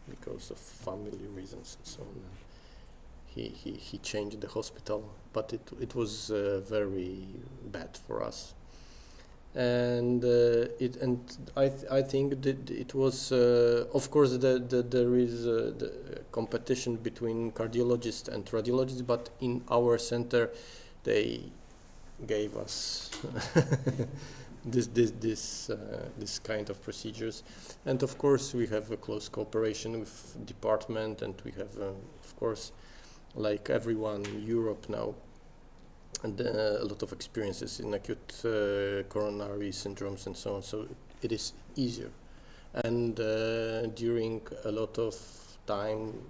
because of family reasons and so on. He changed the hospital, but it was very bad for us. And I think that it was of course there is the competition between cardiologists and radiologists, but in our center they gave us this kind of procedures, and of course we have a close cooperation with department, and we have of course, like everyone in Europe now, and a lot of experiences in acute coronary syndromes and so on, so it is easier. And during a lot of time,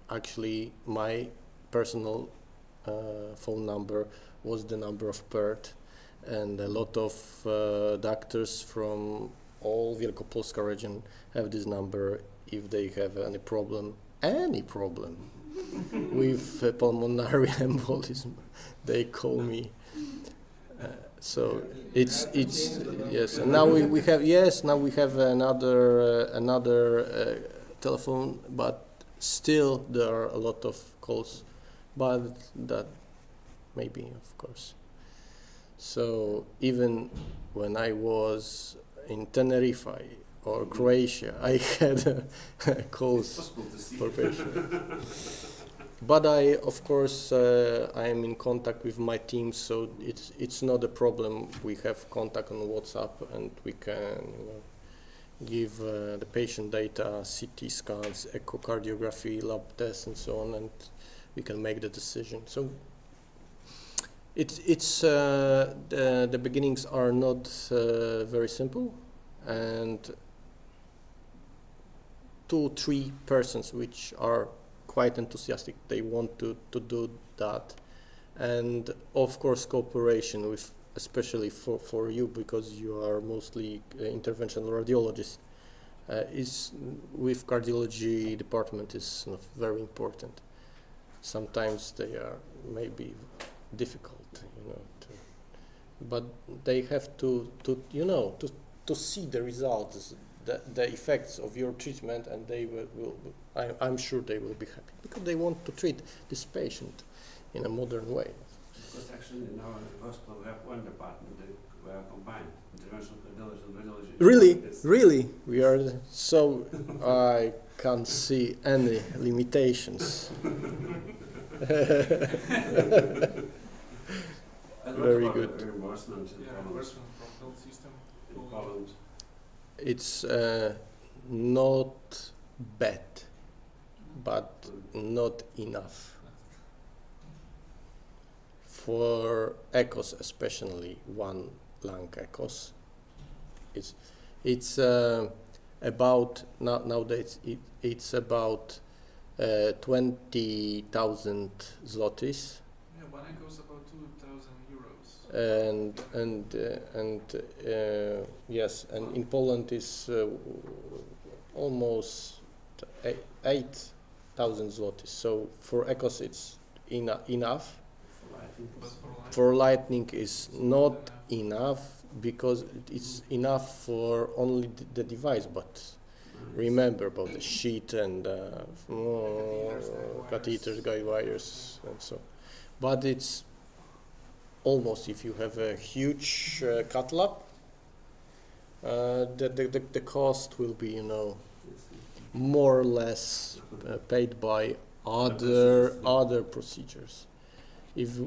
actually my personal phone number was the number of PERT, and a lot of doctors from all Wielkopolska region have this number if they have any problem with pulmonary embolism. They call me. So it's yes. And now we have another telephone, but still there are a lot of calls, but that maybe of course. So even when I was in Tenerife or Croatia, I had calls for patients. But of course, I am in contact with my team, so it's not a problem. We have contact on WhatsApp, and we can give the patient data, CT scans, echocardiography, lab tests, and so on, and we can make the decision. So The beginnings are not very simple, and 2-3 persons which are quite enthusiastic, they want to do that, and of course cooperation with, especially for you, because you are mostly interventional radiologists, is with cardiology department is very important. Sometimes they are maybe difficult, but they have to see the results, the effects of your treatment, and they I'm sure they will be happy because they want to treat this patient in a modern way. Because actually in our hospital we have one department that we are combined, interventional cardiology and radiology. Really, we are so I can't see any limitations. Very good. Reimbursement Reimbursement from health system. in Poland. It's not bad, but not enough. For EKOS, especially one lung EKOS, it's about nowadays it's about 20,000 zlotys. Yeah, one EKOS about 2,000 euros. And yes, and in Poland is almost 8,000 zlotys. So for EKOS it's enough. For lightning is not enough because it's enough for only the device, but remember about the sheet and catheters, guide wires, and so. But it's almost, if you have a huge cath lab, the cost will be, more or less paid by other procedures. If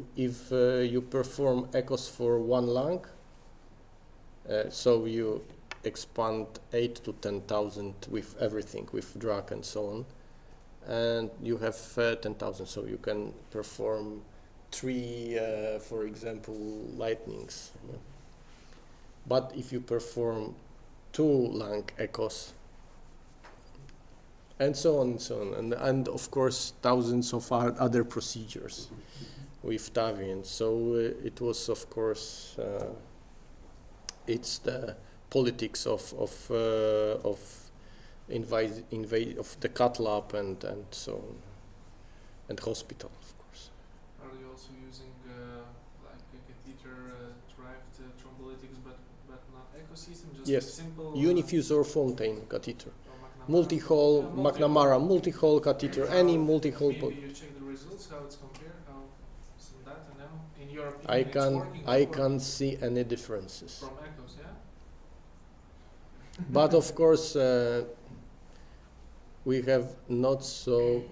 you perform EKOS for one lung, so you expand 8 to 10,000 with everything, with drug and so on, and you have 10,000, so you can perform 3, for example, lightnings. But if you perform 2 lung EKOS, and so on and so on, and of course thousands of other procedures with TAVI, so it was, of course, it's the politics of the cath lab and so on, and hospital, of course. Are you also using like a catheter-derived thrombolytics, but not EKOS system? Just Yes, simple Unifuse or Fontaine catheter, or McNamara? multi-hole McNamara, multi-hole catheter, any multi-hole. Maybe you check the results, how it's compared, how some data now. In your opinion, I can't see any differences. From EKOS, yeah. But of course, we have not so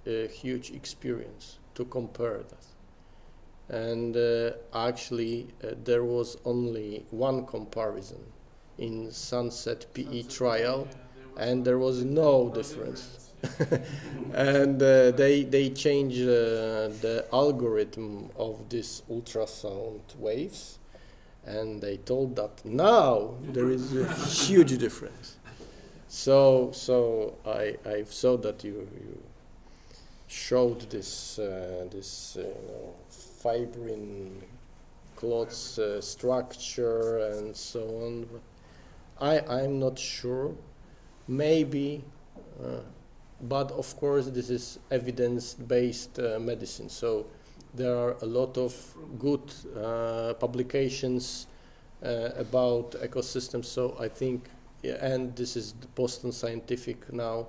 huge experience to compare that. And actually, there was only one comparison in Sunset PE trial, and there was no difference. And they changed the algorithm of these ultrasound waves, and they told that now there is a huge difference. So I saw that you showed this fibrin clots structure and so on, but I'm not sure. Maybe, but of course this is evidence-based medicine. So there are a lot of good publications about ecosystems. So I think, and this is the Boston Scientific now,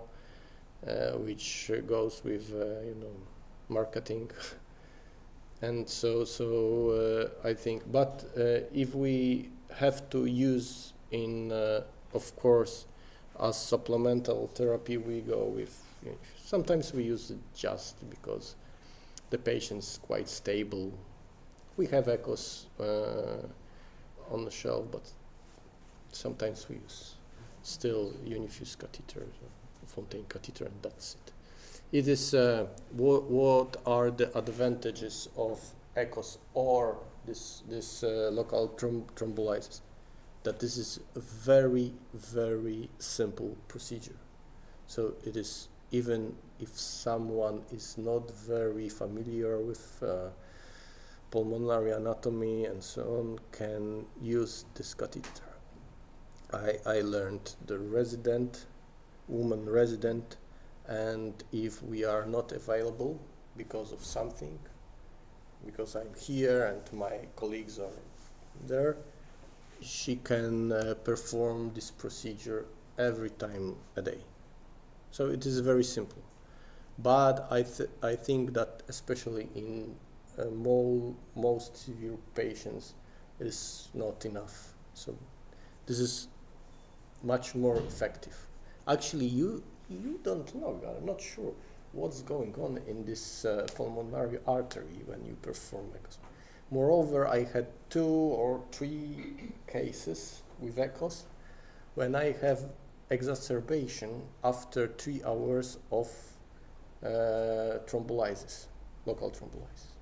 which goes with marketing, and so I think. But if we have to use in, of course, as supplemental therapy, we go with. Sometimes we use it just because the patient's quite stable. We have EKOS on the shelf, but sometimes we use still Unifuse catheter, Fontaine catheter, and that's it. It is what are the advantages of EKOS or this local thrombolysis, that this is a very, very simple procedure. So it is, even if someone is not very familiar with pulmonary anatomy and so on, can use this catheter. I learned the woman resident, and if we are not available because of something, because I'm here and my colleagues are there, she can perform this procedure every time a day. So it is very simple. But I think that especially in most severe patients, it is not enough. So this is much more effective. Actually, you don't know, you are not sure what's going on in this pulmonary artery when you perform EKOS. Moreover, I had 2 or 3 cases with EKOS when I have exacerbation after 3 hours of thrombolysis, local thrombolysis.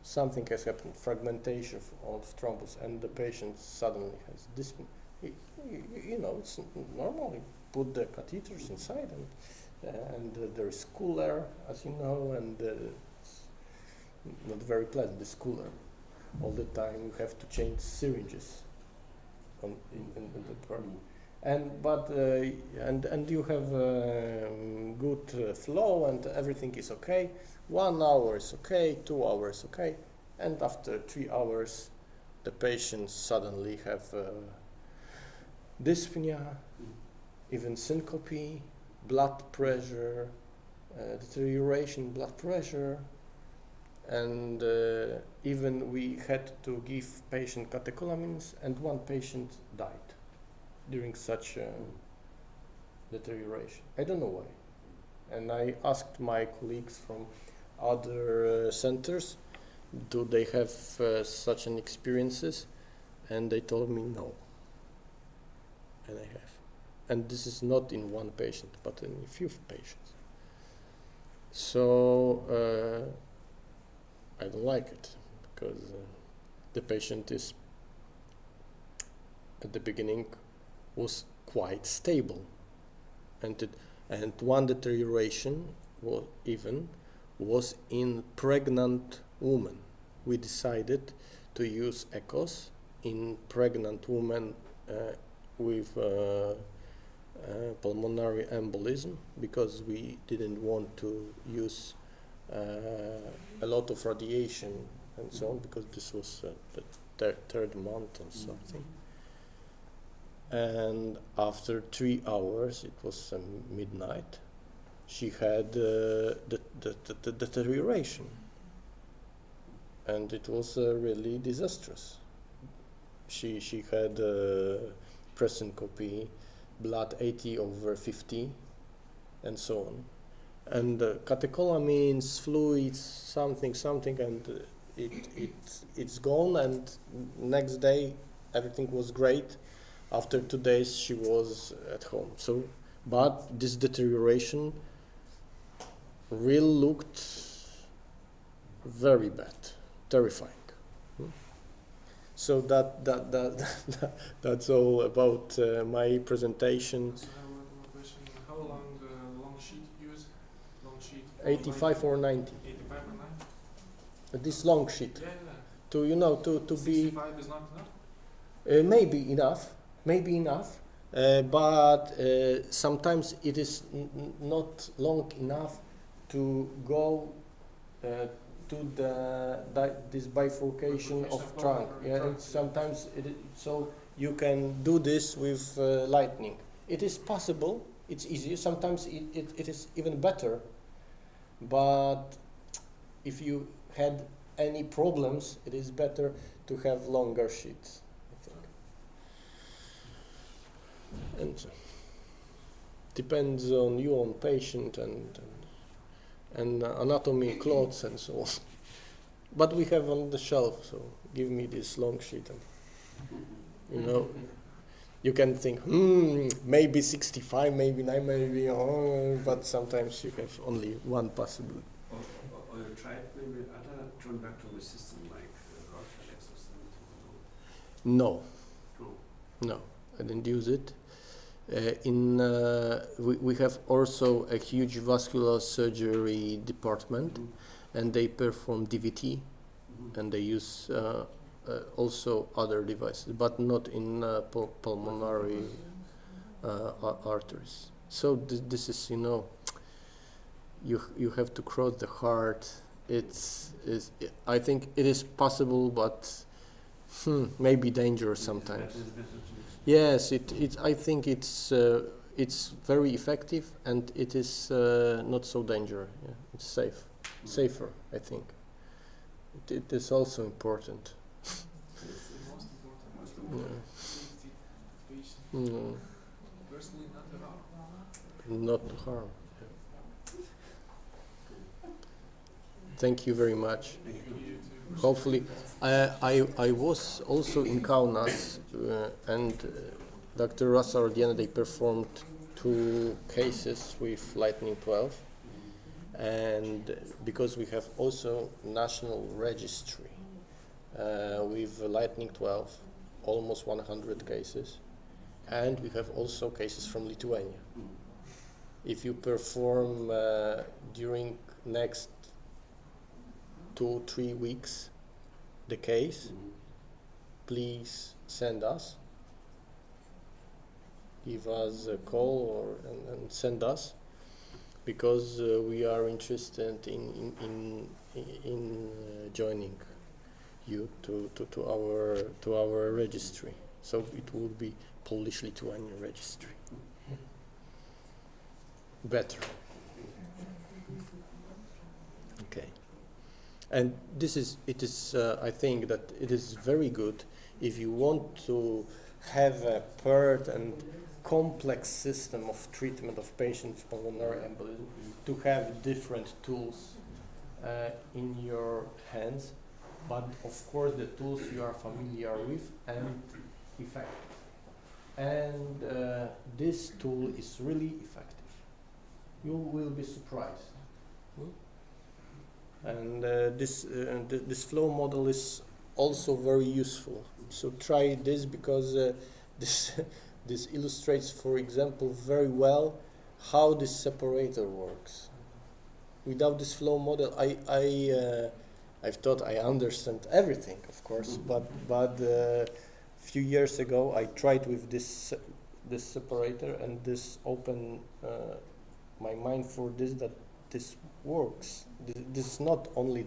Something has happened, fragmentation of thrombus, and the patient suddenly has this. You know, it's normal. You put the catheters inside, and there is cooler, as you know, and it's not very pleasant. This cooler, all the time you have to change syringes in the department. And you have good flow, and everything is okay. 1 hour is okay, 2 hours okay, and after 3 hours, the patients suddenly have dyspnea, even syncope, blood pressure, deterioration blood pressure, and even we had to give patient catecholamines, and 1 patient died during such deterioration. I don't know why. And I asked my colleagues from other centers, do they have such an experiences? And they told me no. And I have. And this is not in 1 patient, but in a few patients. So I don't like it, because the patient is, at the beginning, was quite stable, and 1 deterioration was in pregnant woman. We decided to use EKOS in pregnant women with pulmonary embolism, because we didn't want to use a lot of radiation and so on, because this was the 3rd month or something. And after 3 hours, it was midnight, she had the deterioration, and it was really disastrous. She had presyncope, blood 80/50, and so on, and catecholamines, fluids, something, and it's gone. And next day, everything was great. After 2 days, she was at home. So, but this deterioration really looked very bad, terrifying. So that's all about my presentation. So I have one more question. How long sheet you use? Long sheet? 85 or 90. 85 or 90? This long sheet. Yeah. To be 65 is not enough? Maybe enough, but sometimes it is not long enough to go to this bifurcation of trunk. Yeah, and sometimes so you can do this with lightning. It is possible. It's easy. Sometimes it is even better. But if you had any problems, it is better to have longer sheets, I think. And depends on you, on patient, and anatomy, clothes, and so on. But we have on the shelf, so give me this long sheet, and you can think, maybe 65, maybe 9, maybe, but sometimes you have only one possibility. Or you tried maybe other trombectomy system like No. No, I didn't use it. We have also a huge vascular surgery department, and they perform DVT, and they use also other devices, but not in pulmonary arteries. So this is, you know, you have to cross the heart. I think it is possible, but maybe dangerous sometimes. Yes, I think it's very effective, and it is not so dangerous. Yeah, it's safer, I think. It is also important. Personally, not at all. Not to harm. Yeah. Thank you very much. Hopefully, I was also in Kaunas, and Dr. Rasa Ordiana, they performed 2 cases with Lightning 12, and because we have also national registry with Lightning 12, almost 100 cases, and we have also cases from Lithuania. If you perform during next 2-3 weeks the case, please send us, give us a call and send us, because we are interested in joining you to our registry. So it would be Polish-Lithuanian registry. Better. Okay. And I think that it is very good if you want to have a paired and complex system of treatment of patients with pulmonary embolism, to have different tools in your hands, but of course the tools you are familiar with and effective. And this tool is really effective. You will be surprised. And this flow model is also very useful. So try this, because this illustrates, for example, very well how this separator works. Without this flow model, I've thought I understand everything, of course, but a few years ago I tried with this separator, and this opened my mind for this, that this works. This is not only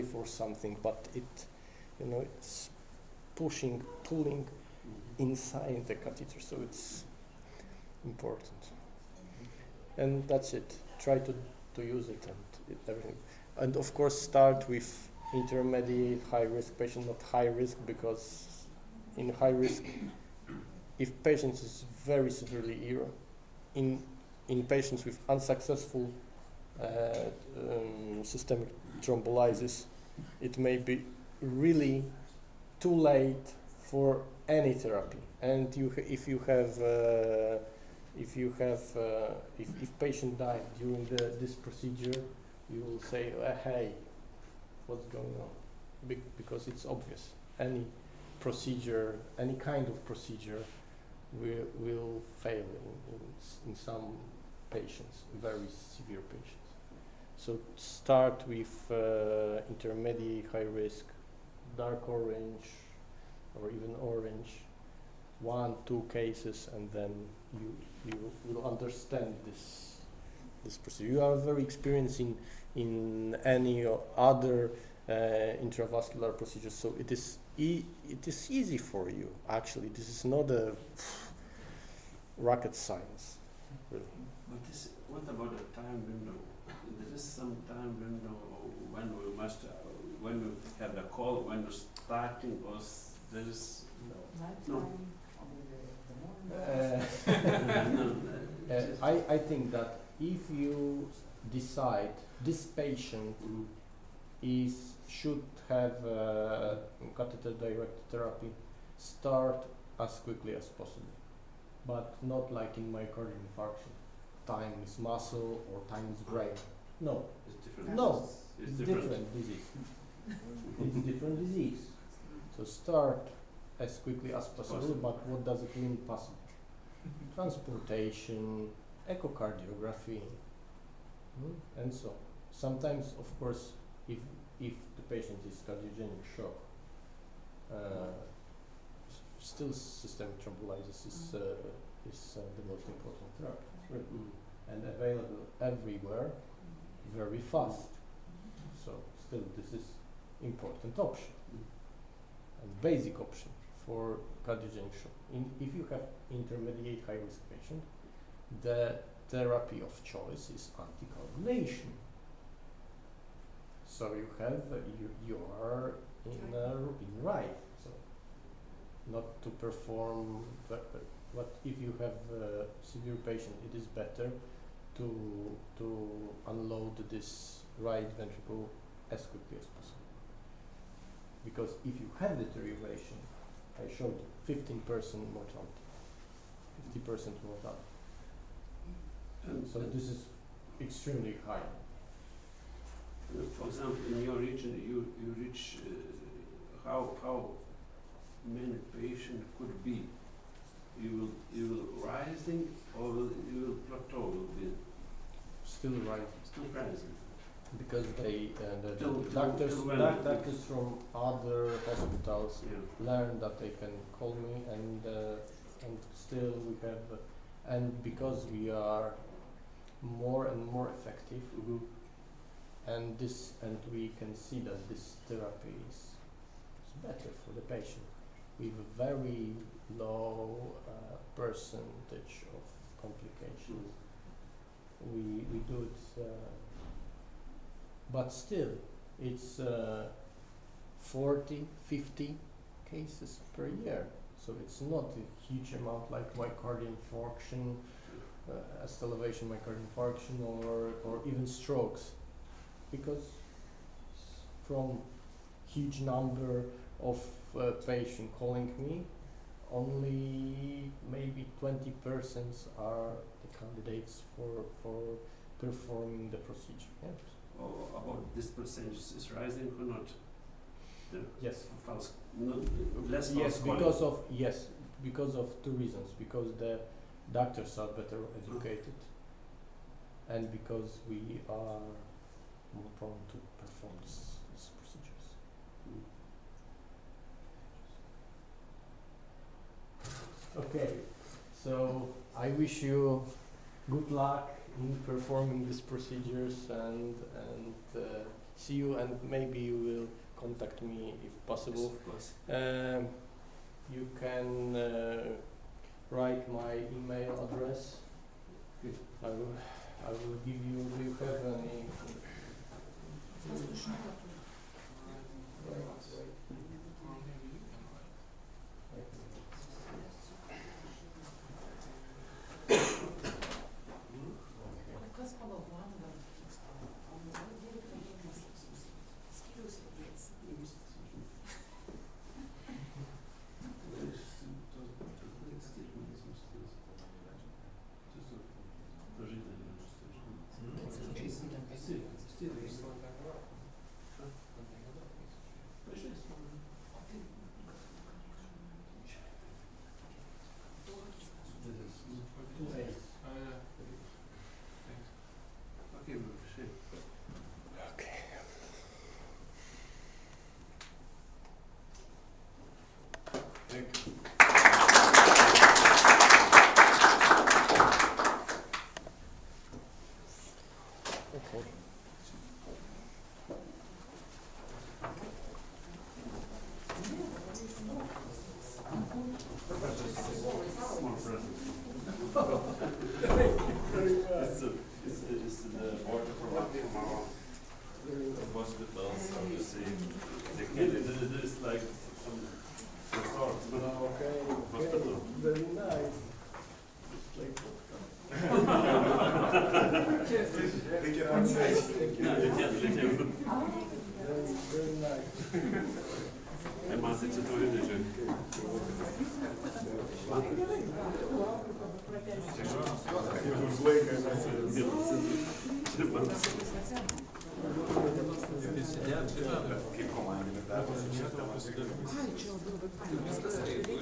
for something, but it's pulling inside the catheter, so it's important. And that's it. Try to use it and everything. And of course, start with intermediate high risk patient, not high risk, because in high risk, if patient is very severely ill, in patients with unsuccessful systemic thrombolysis, it may be really too late for any therapy. And if patient died during this procedure, you will say, hey, what's going on? Because it's obvious. Any procedure, any kind of procedure, will fail in some patients, very severe patients. So start with intermediate high risk, dark orange, or even orange, 1-2 cases, and then you will understand this procedure. You are very experienced in any other intravascular procedures, so it is easy for you. Actually, this is not a rocket science, really. But what about the time window? There is some time window when we have the call, when we're starting, or there is no. I think that if you decide this patient should have catheter-directed therapy, start as quickly as possible, but not like in myocardial infarction. Time is muscle or time is brain. No, It's different. no, it's different disease. It's different disease. So start as quickly as possible, but what does it mean possible? Transportation, echocardiography, and so on. Sometimes, of course, if the patient is cardiogenic shock, still systemic thrombolysis is the most important therapy, and available everywhere, very fast. So still, this is important option and basic option for cardiogenic shock. If you have intermediate high-risk patient, the therapy of choice is anticoagulation. So you have you are in right. So not to perform, but if you have a severe patient, it is better to unload this right ventricle as quickly as possible. Because if you have deterioration, I showed you 15% mortality, 50% mortality. So this is extremely high. For example, in your region, you reach how many patients could be? You will rising, or you will plateau? Will be still rising. Still rising. Because the doctors from other hospitals learn that they can call me, and still we have, and because we are more and more effective, and we can see that this therapy is better for the patient with a very low percentage of complications. We do it. But still, it's 40, 50 cases per year. So it's not a huge amount like myocardial infarction, ST elevation myocardial infarction, or even strokes. Because from huge number of patients calling me, only maybe 20% are the candidates for performing the procedure. Yeah. About this percentage is rising or not? Yes. False, no, less yes, false because of two reasons. Because the doctors are better educated, and because we are more prone to perform these procedures. Okay, so I wish you good luck in performing these procedures, and see you, and maybe you will contact me if possible. Yes, of course. You can write my email address. I will give you. Do you have any? It's the water from our hospitals, obviously. It is like some resort. Hospital. Very nice. They cannot say. Very nice. Emasice to judiciary. Kaip komandinė Ai, čia labai